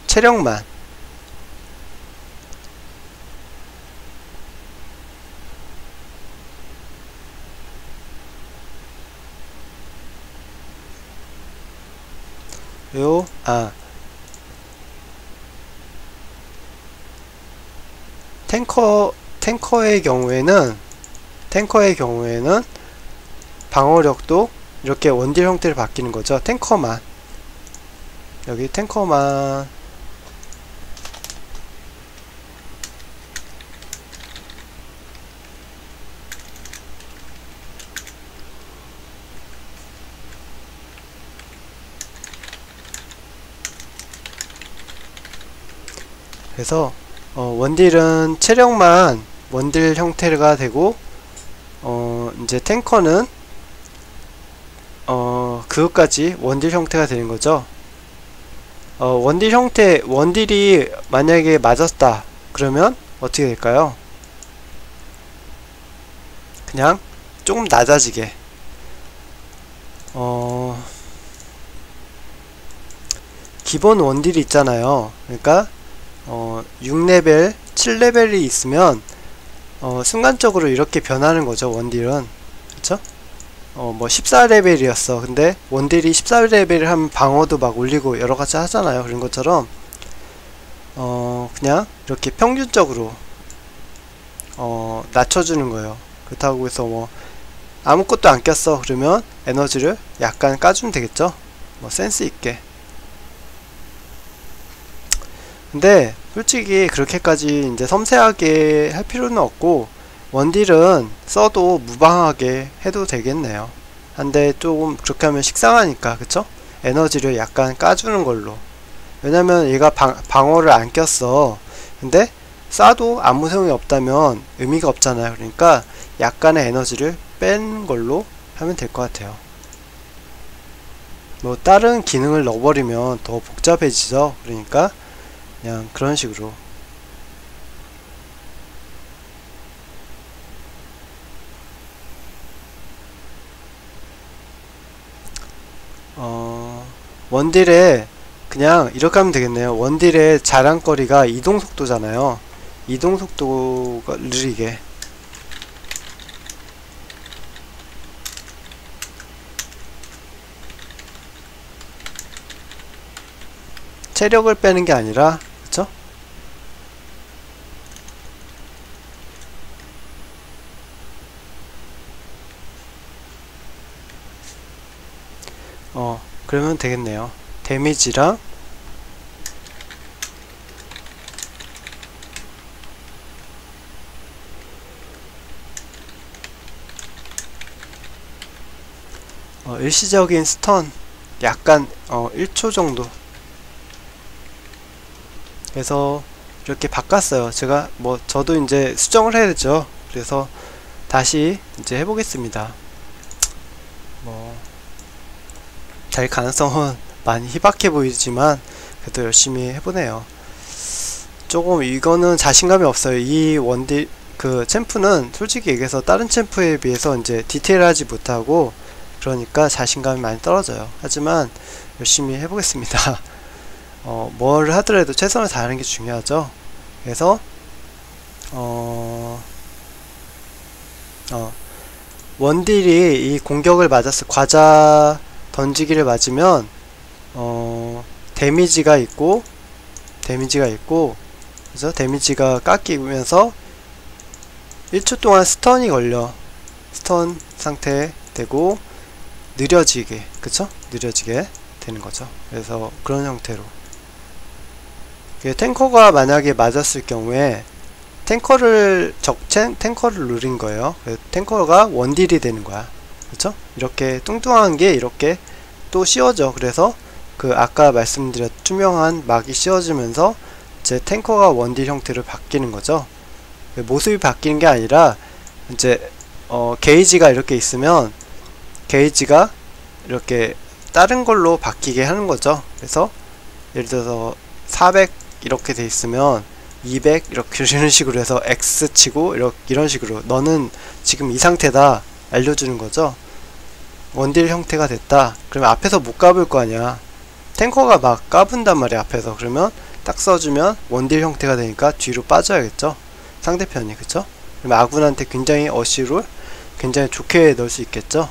체력만. 요, 탱커의 경우에는 방어력도 이렇게 원딜 형태로 바뀌는 거죠. 탱커만. 여기 탱커만. 그래서 원딜은 체력만 원딜 형태가 되고 이제 탱커는 그것까지 원딜 형태가 되는 거죠. 원딜이 만약에 맞았다 그러면 어떻게 될까요? 그냥 조금 낮아지게 기본 원딜이 있잖아요. 그러니까 6레벨, 7레벨이 있으면 순간적으로 이렇게 변하는 거죠. 원딜은. 그쵸? 뭐 14레벨이었어. 근데 원딜이 14레벨을 하면 방어도 막 올리고 여러가지 하잖아요. 그런 것처럼 그냥 이렇게 평균적으로 낮춰주는 거예요. 그렇다고 해서 뭐 아무것도 안 꼈어 그러면 에너지를 약간 까주면 되겠죠. 뭐 센스 있게. 근데 솔직히 그렇게까지 이제 섬세하게 할 필요는 없고 원딜은 써도 무방하게 해도 되겠네요. 근데 조금 그렇게 하면 식상하니까. 그쵸? 에너지를 약간 까주는 걸로. 왜냐면 얘가 방어를 안 꼈어. 근데 쏴도 아무 소용이 없다면 의미가 없잖아요. 그러니까 약간의 에너지를 뺀 걸로 하면 될 것 같아요. 뭐 다른 기능을 넣어버리면 더 복잡해지죠. 그러니까 그냥 그런 식으로. 원딜에 그냥 이렇게 하면 되겠네요. 원딜의 자랑거리가 이동속도잖아요. 이동속도가 느리게. 체력을 빼는 게 아니라, 그쵸? 그러면 되겠네요. 데미지랑 일시적인 스턴 약간 1초 정도. 그래서 이렇게 바꿨어요. 제가 뭐 저도 이제 수정을 해야 되죠. 그래서 다시 이제 해보겠습니다. 뭐 될 가능성은 많이 희박해 보이지만 그래도 열심히 해보네요. 조금 이거는 자신감이 없어요. 이 원딜 그 챔프는 솔직히 얘기해서 다른 챔프에 비해서 이제 디테일하지 못하고 그러니까 자신감이 많이 떨어져요. 하지만 열심히 해보겠습니다. 뭘 하더라도 최선을 다하는 게 중요하죠. 그래서 원딜이 이 공격을 맞았을 과자 던지기를 맞으면 데미지가 있고 그래서 데미지가 깎이면서 1초 동안 스턴이 걸려. 스턴 상태 되고 느려지게, 그쵸? 느려지게 되는 거죠. 그래서 그런 형태로 탱커가 만약에 맞았을 경우에 탱커를 누린 거예요. 탱커가 원딜이 되는 거야. 그쵸? 이렇게 뚱뚱한 게 이렇게 또 씌워져. 그래서 그 아까 말씀드렸 투명한 막이 씌워지면서 이제 탱커가 원딜 형태로 바뀌는 거죠. 모습이 바뀌는 게 아니라 이제 게이지가 이렇게 있으면 게이지가 이렇게 다른 걸로 바뀌게 하는 거죠. 그래서 예를 들어서 400 이렇게 돼 있으면 200 이렇게 이런 식으로 해서 X 치고 이런 식으로 너는 지금 이 상태다 알려주는 거죠. 원딜 형태가 됐다. 그러면 앞에서 못 까불 거 아니야. 탱커가 막 까분단 말이야 앞에서. 그러면 딱 써주면 원딜 형태가 되니까 뒤로 빠져야겠죠, 상대편이. 그쵸? 그러면 아군한테 굉장히 어시를 굉장히 좋게 넣을 수 있겠죠.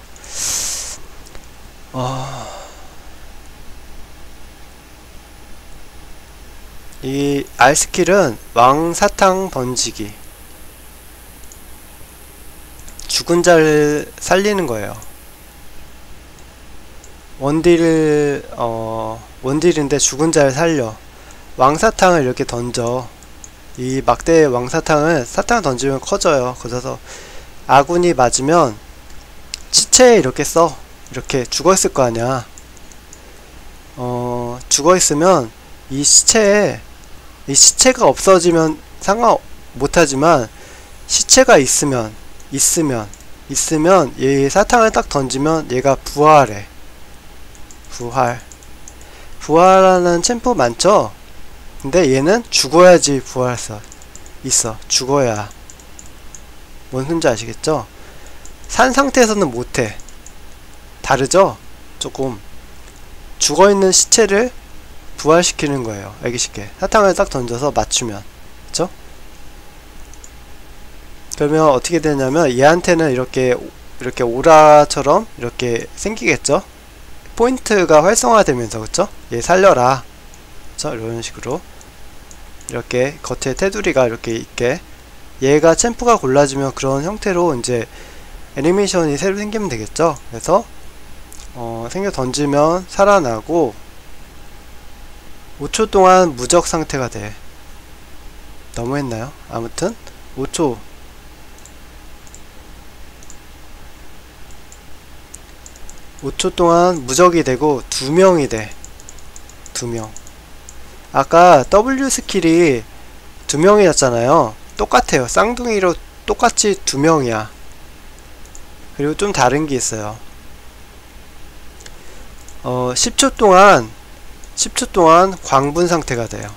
이 R 스킬은 왕사탕 던지기, 죽은 자를 살리는 거예요. 원딜인데 죽은 자를 살려. 왕사탕을 이렇게 던져. 이 막대 왕사탕을 사탕을 던지면 커져요. 커져서 아군이 맞으면 시체에 이렇게 써. 이렇게 죽어있을 거 아니야. 죽어있으면 이 시체가 없어지면 상관 못하지만 시체가 있으면 얘 사탕을 딱 던지면 얘가 부활해. 부활하는 챔프 많죠? 근데 얘는 죽어야지 있어. 죽어야. 뭔 소린지 아시겠죠? 산 상태에서는 못해. 다르죠? 조금. 죽어있는 시체를 부활시키는 거예요. 알기 쉽게. 사탕을 딱 던져서 맞추면. 그쵸? 그러면 어떻게 되냐면 얘한테는 이렇게 오라처럼 이렇게 생기겠죠? 포인트가 활성화되면서. 그쵸? 얘 살려라. 그쵸? 이런 식으로 이렇게 겉에 테두리가 이렇게 있게, 얘가 챔프가 골라지면 그런 형태로 이제 애니메이션이 새로 생기면 되겠죠? 그래서 생겨 던지면 살아나고 5초 동안 무적 상태가 돼. 너무했나요? 아무튼 5초 동안 무적이 되고 2명이 돼. 2명. 아까 W 스킬이 2명이었잖아요. 똑같아요. 쌍둥이로 똑같이 2명이야. 그리고 좀 다른 게 있어요. 10초 동안 광분 상태가 돼요.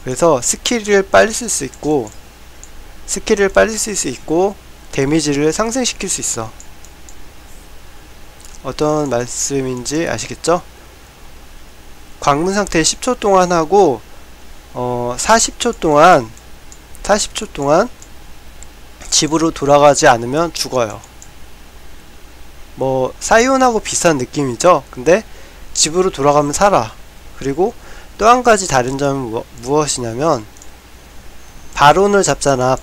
그래서 스킬을 빨리 쓸 수 있고 데미지를 상승시킬 수 있어. 어떤 말씀인지 아시겠죠? 광분 상태 10초 동안 하고 40초 동안 집으로 돌아가지 않으면 죽어요. 뭐 사이온하고 비슷한 느낌이죠? 근데 집으로 돌아가면 살아. 그리고 또 한 가지 다른 점은 무엇이냐면 바론을 잡잖아.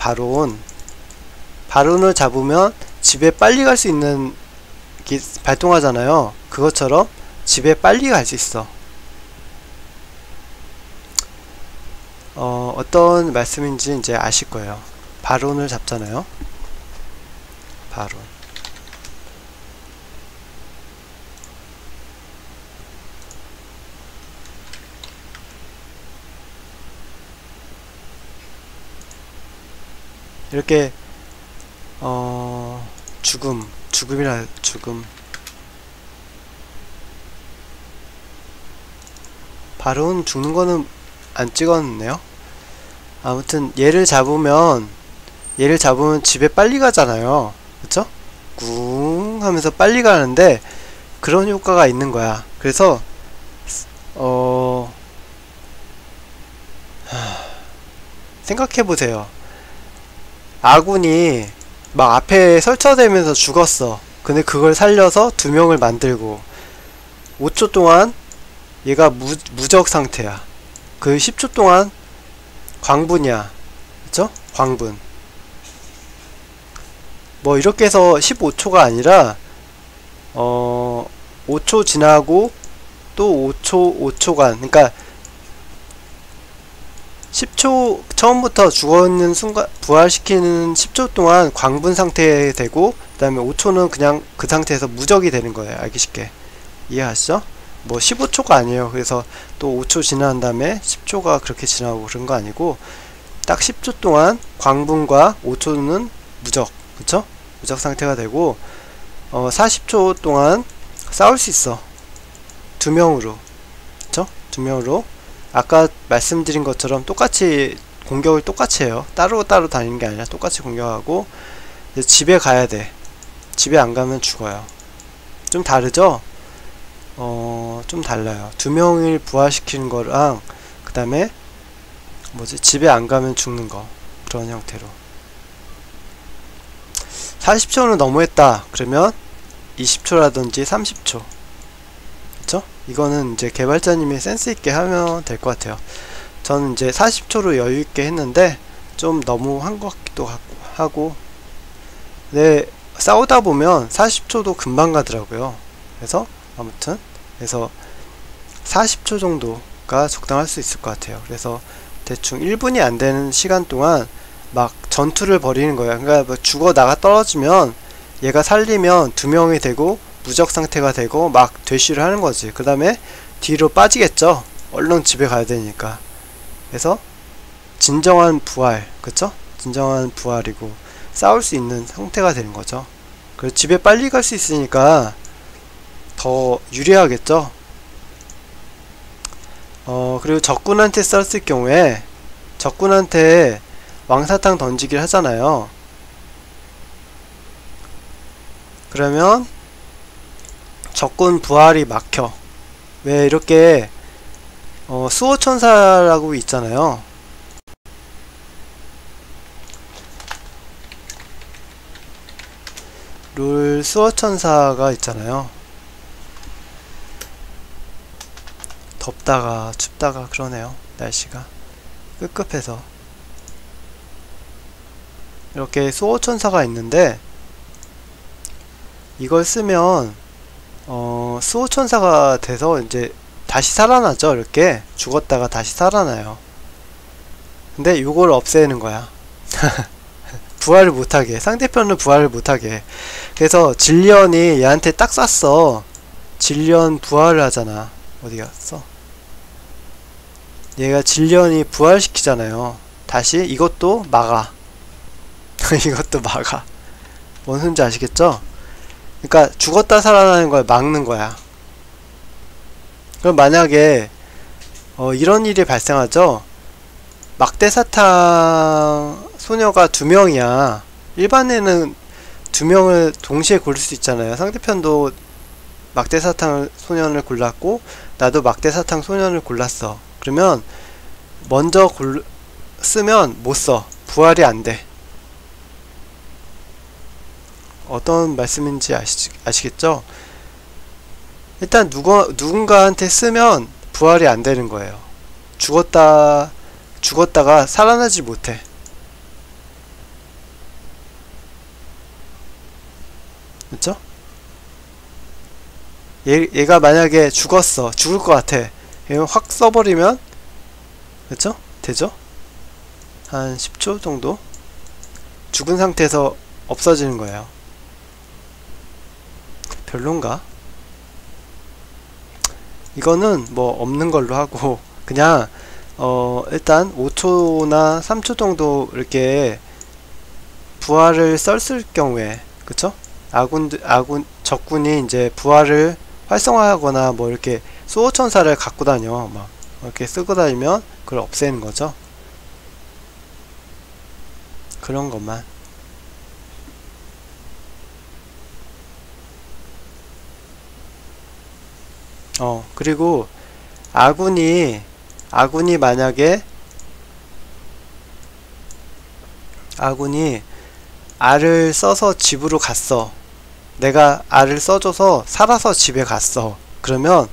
바론을 잡으면 집에 빨리 갈 수 있는 게 발동하잖아요. 그것처럼 집에 빨리 갈 수 있어. 어떤 말씀인지 이제 아실 거예요. 바론을 잡잖아요. 바론. 이렇게 죽음. 바론 죽는 거는 안 찍었네요. 아무튼 얘를 잡으면 집에 빨리 가잖아요. 그쵸? 꿍 하면서 빨리 가는데 그런 효과가 있는 거야. 그래서 생각해보세요. 아군이 막 앞에 설쳐대면서 죽었어. 근데 그걸 살려서 2명을 만들고 5초 동안 얘가 무적 상태야. 그 10초 동안 광분이야. 그쵸? 광분. 뭐 이렇게 해서 15초가 아니라 5초 지나고 또 5초간, 그러니까 10초 처음부터 죽어있는 순간 부활시키는 10초 동안 광분 상태에 되고, 그 다음에 5초는 그냥 그 상태에서 무적이 되는 거예요. 알기 쉽게. 이해하시죠? 뭐 15초가 아니에요. 그래서 또 5초 지난 다음에 10초가 그렇게 지나고 그런 거 아니고 딱 10초 동안 광분과 5초는 무적. 그쵸? 무적 상태가 되고 40초 동안 싸울 수 있어. 2명으로. 그쵸? 2명으로. 아까 말씀드린 것처럼 똑같이 공격을 똑같이 해요. 따로따로 다니는 게 아니라 똑같이 공격하고, 이제 집에 가야 돼. 집에 안 가면 죽어요. 좀 다르죠? 좀 달라요. 두 명을 부활시키는 거랑, 그 다음에 뭐지? 집에 안 가면 죽는 거. 그런 형태로. 40초는 너무했다. 그러면 20초라든지 30초. 그쵸? 이거는 이제 개발자님이 센스있게 하면 될 것 같아요. 저는 이제 40초로 여유있게 했는데 좀 너무 한 것 같기도 하고, 네, 싸우다 보면 40초도 금방 가더라고요. 그래서 아무튼 그래서 40초 정도가 적당할 수 있을 것 같아요. 그래서 대충 1분이 안 되는 시간 동안 막 전투를 벌이는 거예요. 그러니까 뭐 죽어 나가 떨어지면 얘가 살리면 두 명이 되고 무적 상태가 되고 막 되쉬를 하는 거지. 그 다음에 뒤로 빠지겠죠. 얼른 집에 가야 되니까. 그래서 진정한 부활, 그쵸? 진정한 부활이고 싸울 수 있는 상태가 되는 거죠. 그래서 집에 빨리 갈 수 있으니까 더 유리하겠죠. 그리고 적군한테 썼을 경우에 적군한테 왕사탕 던지기를 하잖아요. 그러면 적군 부활이 막혀. 왜 이렇게 수호천사라고 있잖아요. 룰 수호천사가 있잖아요. 덥다가 춥다가 그러네요. 날씨가 끄급해서. 이렇게 수호천사가 있는데 이걸 쓰면 수호천사가 돼서 이제 다시 살아나죠. 이렇게 죽었다가 다시 살아나요. 근데 이걸 없애는 거야. 부활을 못하게, 상대편은 부활을 못하게. 그래서 질리언이 얘한테 딱 쐈어. 질리언 부활을 하잖아. 어디 갔어? 얘가 질리언이 부활시키잖아요. 다시 이것도 막아. 이것도 막아. 뭔 소린지 아시겠죠? 그러니까 죽었다 살아나는 걸 막는 거야. 그럼 만약에 이런 일이 발생하죠. 막대사탕 소녀가 2명이야. 일반에는 2명을 동시에 고를 수 있잖아요. 상대편도 막대사탕 소년을 골랐고 나도 막대사탕 소년을 골랐어. 그러면 먼저 쓰면 못써. 부활이 안돼. 어떤 말씀인지 아시겠죠? 일단 누군가한테 쓰면 부활이 안되는 거예요. 죽었다가 살아나지 못해. 그쵸? 얘가 만약에 죽었어. 죽을 것 같아. 그러면 확 써버리면, 그쵸? 되죠? 한 10초 정도? 죽은 상태에서 없어지는 거예요. 별론가? 이거는 뭐 없는 걸로 하고, 그냥, 일단 5초나 3초 정도 이렇게 부활을 썼을 경우에, 그쵸? 적군이 이제 부활을 활성화하거나 뭐 이렇게 수호천사를 갖고 다녀. 막 이렇게 쓰고 다니면 그걸 없애는 거죠. 그런 것만. 그리고 아군이 만약에 알을 써서 집으로 갔어. 내가 알을 써줘서 살아서 집에 갔어. 그러면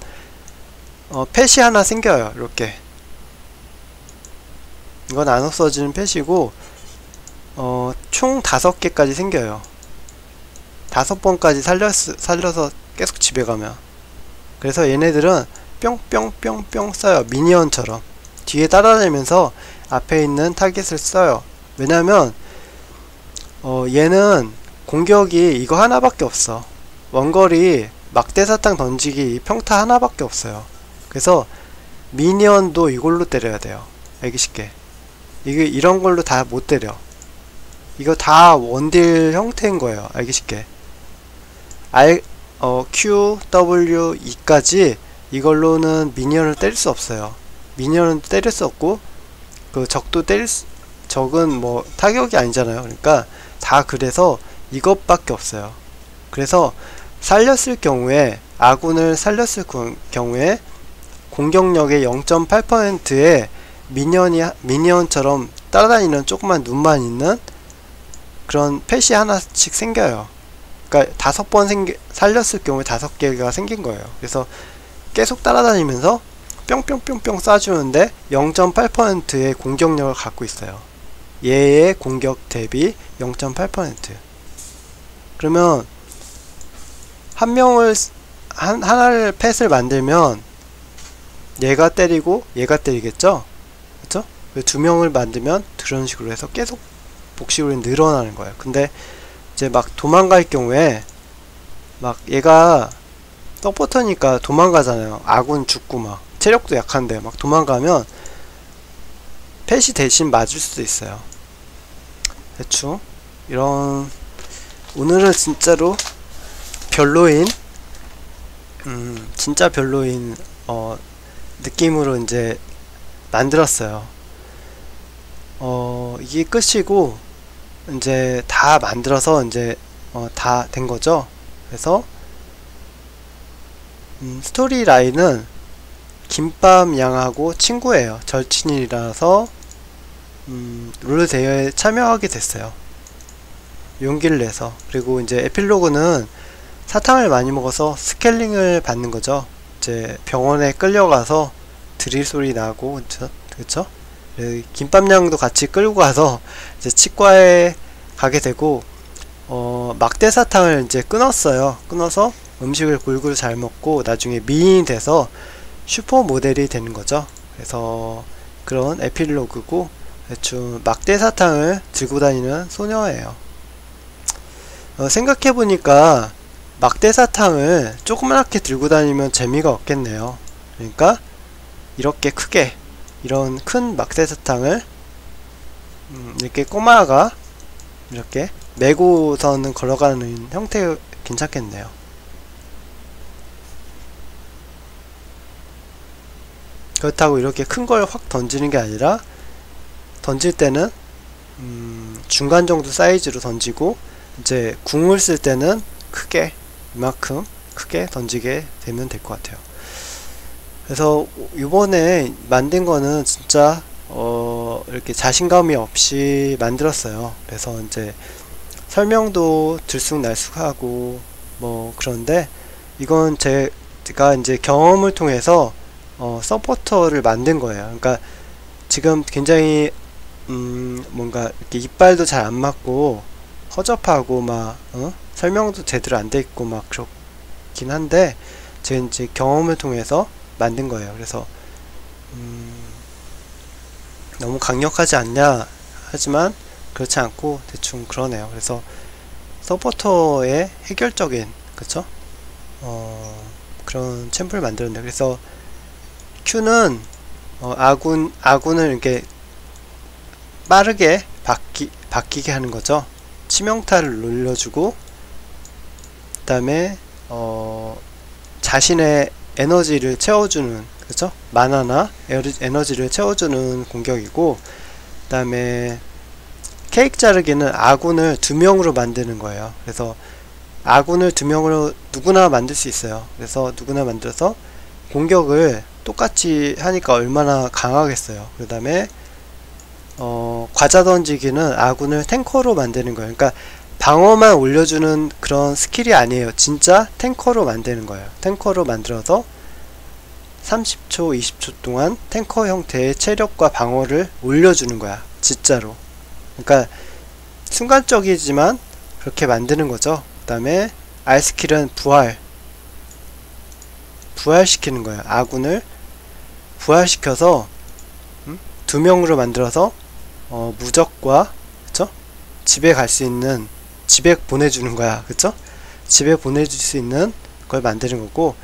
펫이 하나 생겨요. 이렇게. 이건 안 없어지는 펫이고 총 5개까지 생겨요. 5번까지 살려서 계속 집에 가면. 그래서 얘네들은 뿅뿅뿅뿅 써요. 미니언처럼 뒤에 따라다니면서 앞에 있는 타겟을 써요. 왜냐면 얘는 공격이 이거 하나밖에 없어. 원거리 막대사탕 던지기 평타 하나밖에 없어요. 그래서 미니언도 이걸로 때려야 돼요. 알기 쉽게. 이게 이런 걸로 다 못 때려. 이거 다 원딜 형태인 거예요. 알기 쉽게. Q, W, E까지 이걸로는 미니언을 때릴 수 없어요. 미니언은 때릴 수 없고 그 적은 뭐 타격이 아니잖아요. 그러니까 다 그래서 이것밖에 없어요. 그래서 아군을 살렸을 경우에 공격력의 0.8%의 미니언처럼 따라다니는 조그만 눈만 있는 그런 펫이 하나씩 생겨요. 그러니까 5번 살렸을 경우에 5개가 생긴 거예요. 그래서 계속 따라다니면서 뿅뿅뿅뿅 쏴주는데 0.8%의 공격력을 갖고 있어요. 얘의 공격 대비 0.8%. 그러면 하나를 펫을 만들면 얘가 때리고 얘가 때리겠죠? 그쵸? 2명을 만들면 그런 식으로 해서 계속 복식으로 늘어나는 거예요. 근데 이제 막 도망갈 경우에 막 얘가 서포터니까 도망가잖아요. 아군 죽고 막 체력도 약한데 막 도망가면 펫이 대신 맞을 수도 있어요. 대충 이런 오늘은 진짜로 별로인 진짜 별로인 느낌으로 이제 만들었어요. 이게 끝이고 이제 다 만들어서 이제 다 된 거죠. 그래서 스토리 라인은 김밥 양하고 친구예요. 절친이라서 룰 대회에 참여하게 됐어요. 용기를 내서. 그리고 이제 에필로그는 사탕을 많이 먹어서 스케일링을 받는 거죠. 이제 병원에 끌려가서 드릴 소리 나고, 그쵸? 김밥냥도 같이 끌고 가서 이제 치과에 가게 되고, 막대 사탕을 이제 끊었어요. 끊어서 음식을 골고루 잘 먹고 나중에 미인이 돼서 슈퍼 모델이 되는 거죠. 그래서 그런 에필로그고, 대충 막대 사탕을 들고 다니는 소녀예요. 생각해보니까 막대 사탕을 조그맣게 들고 다니면 재미가 없겠네요. 그러니까 이렇게 크게 이런 큰 막대 사탕을 이렇게 꼬마가 이렇게 메고서는 걸어가는 형태 괜찮겠네요. 그렇다고 이렇게 큰 걸 확 던지는 게 아니라 던질 때는 중간 정도 사이즈로 던지고 이제 궁을 쓸 때는 크게 이만큼 크게 던지게 되면 될 것 같아요. 그래서 이번에 만든 거는 진짜 이렇게 자신감이 없이 만들었어요. 그래서 이제 설명도 들쑥날쑥하고 뭐 그런데 이건 제가 이제 경험을 통해서 서포터를 만든 거예요. 그러니까 지금 굉장히 뭔가 이렇게 이빨도 잘 안 맞고 허접하고 막 설명도 제대로 안 돼 있고 막 그렇긴 한데 제가 이제 경험을 통해서 만든 거예요. 그래서 너무 강력하지 않냐 하지만 그렇지 않고 대충 그러네요. 그래서 서포터의 해결적인 그쵸? 그런 챔프를 만들었네요. 그래서 Q는 아군을 이렇게 빠르게 바뀌게 하는 거죠. 치명타를 눌러주고 그 다음에 자신의 에너지를 채워주는 그쵸? 마나나 에너지를 채워주는 공격이고 그 다음에 케이크 자르기는 아군을 2명으로 만드는 거예요. 그래서 아군을 2명으로 누구나 만들 수 있어요. 그래서 누구나 만들어서 공격을 똑같이 하니까 얼마나 강하겠어요. 그 다음에 과자 던지기는 아군을 탱커로 만드는 거예요. 그러니까 방어만 올려주는 그런 스킬이 아니에요. 진짜 탱커로 만드는 거예요. 탱커로 만들어서 30초, 20초 동안 탱커 형태의 체력과 방어를 올려주는 거야. 진짜로. 그러니까 순간적이지만 그렇게 만드는 거죠. 그 다음에 R 스킬은 부활시키는 거예요. 아군을 부활시켜서 2명으로 만들어서 무적과 그쵸? 집에 갈 수 있는 집에 보내주는 거야. 그쵸? 집에 보내줄 수 있는 걸 만드는 거고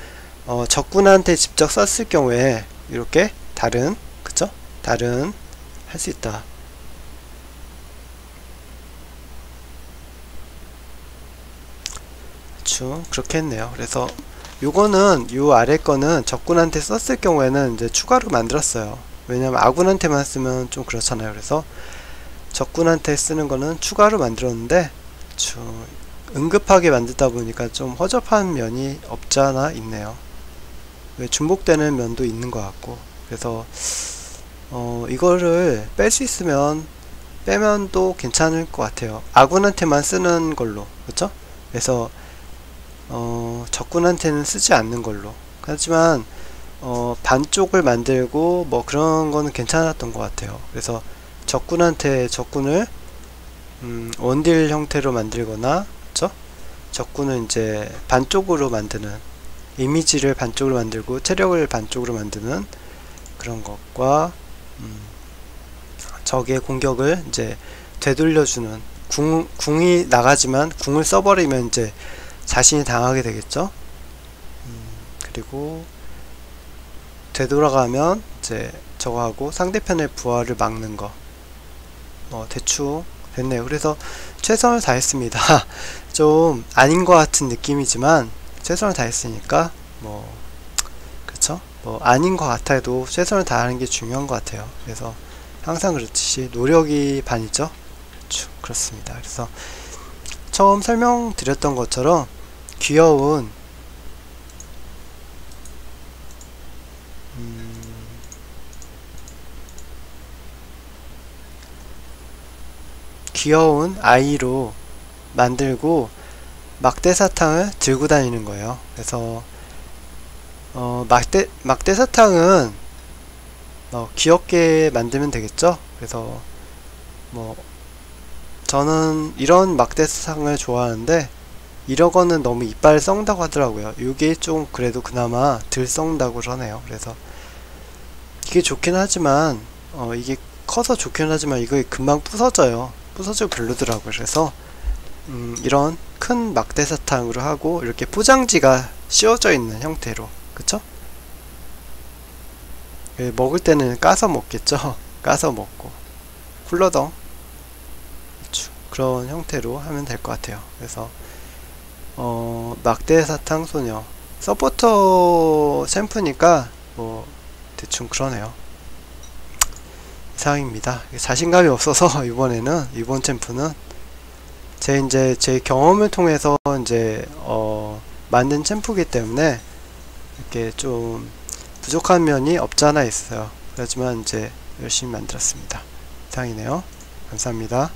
적군한테 직접 썼을 경우에 이렇게 그쵸? 다른 할 수 있다. 대충 그렇게 했네요. 그래서 요거는 요 아래 거는 적군한테 썼을 경우에는 이제 추가로 만들었어요. 왜냐면 아군한테만 쓰면 좀 그렇잖아요. 그래서 적군한테 쓰는 거는 추가로 만들었는데 응급하게 만들다 보니까 좀 허접한 면이 없지 않아 있네요. 왜 중복되는 면도 있는 것 같고. 그래서 이거를 뺄 수 있으면 빼면 또 괜찮을 것 같아요. 아군한테만 쓰는 걸로, 그쵸? 그래서 적군한테는 쓰지 않는 걸로. 하지만 반쪽을 만들고 뭐 그런 거는 괜찮았던 것 같아요. 그래서 적군한테 적군을 원딜 형태로 만들거나, 그쵸? 적군은 이제 반쪽으로 만드는, 이미지를 반쪽으로 만들고 체력을 반쪽으로 만드는 그런 것과 적의 공격을 이제 되돌려주는, 궁이 나가지만 궁을 써버리면 이제 자신이 당하게 되겠죠. 그리고 되돌아가면 이제 저거하고 상대편의 부하를 막는 거, 대충 됐네요. 그래서 최선을 다했습니다. 좀 아닌 것 같은 느낌이지만 최선을 다했으니까 뭐 그쵸? 뭐 아닌 것 같아도 최선을 다하는 게 중요한 것 같아요. 그래서 항상 그렇듯이 노력이 반이죠. 그렇습니다. 그래서 처음 설명드렸던 것처럼 귀여운 귀여운 아이로 만들고 막대사탕을 들고 다니는 거예요. 그래서 막대사탕은 귀엽게 만들면 되겠죠. 그래서 뭐 저는 이런 막대사탕을 좋아하는데 이러고는 너무 이빨 썩다고 하더라고요. 이게 좀 그래도 그나마 덜 썩다고 그러네요. 그래서 이게 좋긴 하지만 이게 커서 좋긴 하지만 이거 금방 부서져요. 부서지고 별로더라고요. 그래서 이런 큰 막대사탕으로 하고 이렇게 포장지가 씌워져 있는 형태로, 그쵸? 먹을 때는 까서 먹겠죠. 까서 먹고 쿨러덩 그런 형태로 하면 될 것 같아요. 그래서 막대사탕 소녀 서포터 챔프니까 뭐 대충 그러네요. 이상입니다. 자신감이 없어서 이번 챔프는 제 경험을 통해서 이제 만든 챔프이기 때문에 이렇게 좀 부족한 면이 없지 않아 있어요. 하지만 이제 열심히 만들었습니다. 이상이네요. 감사합니다.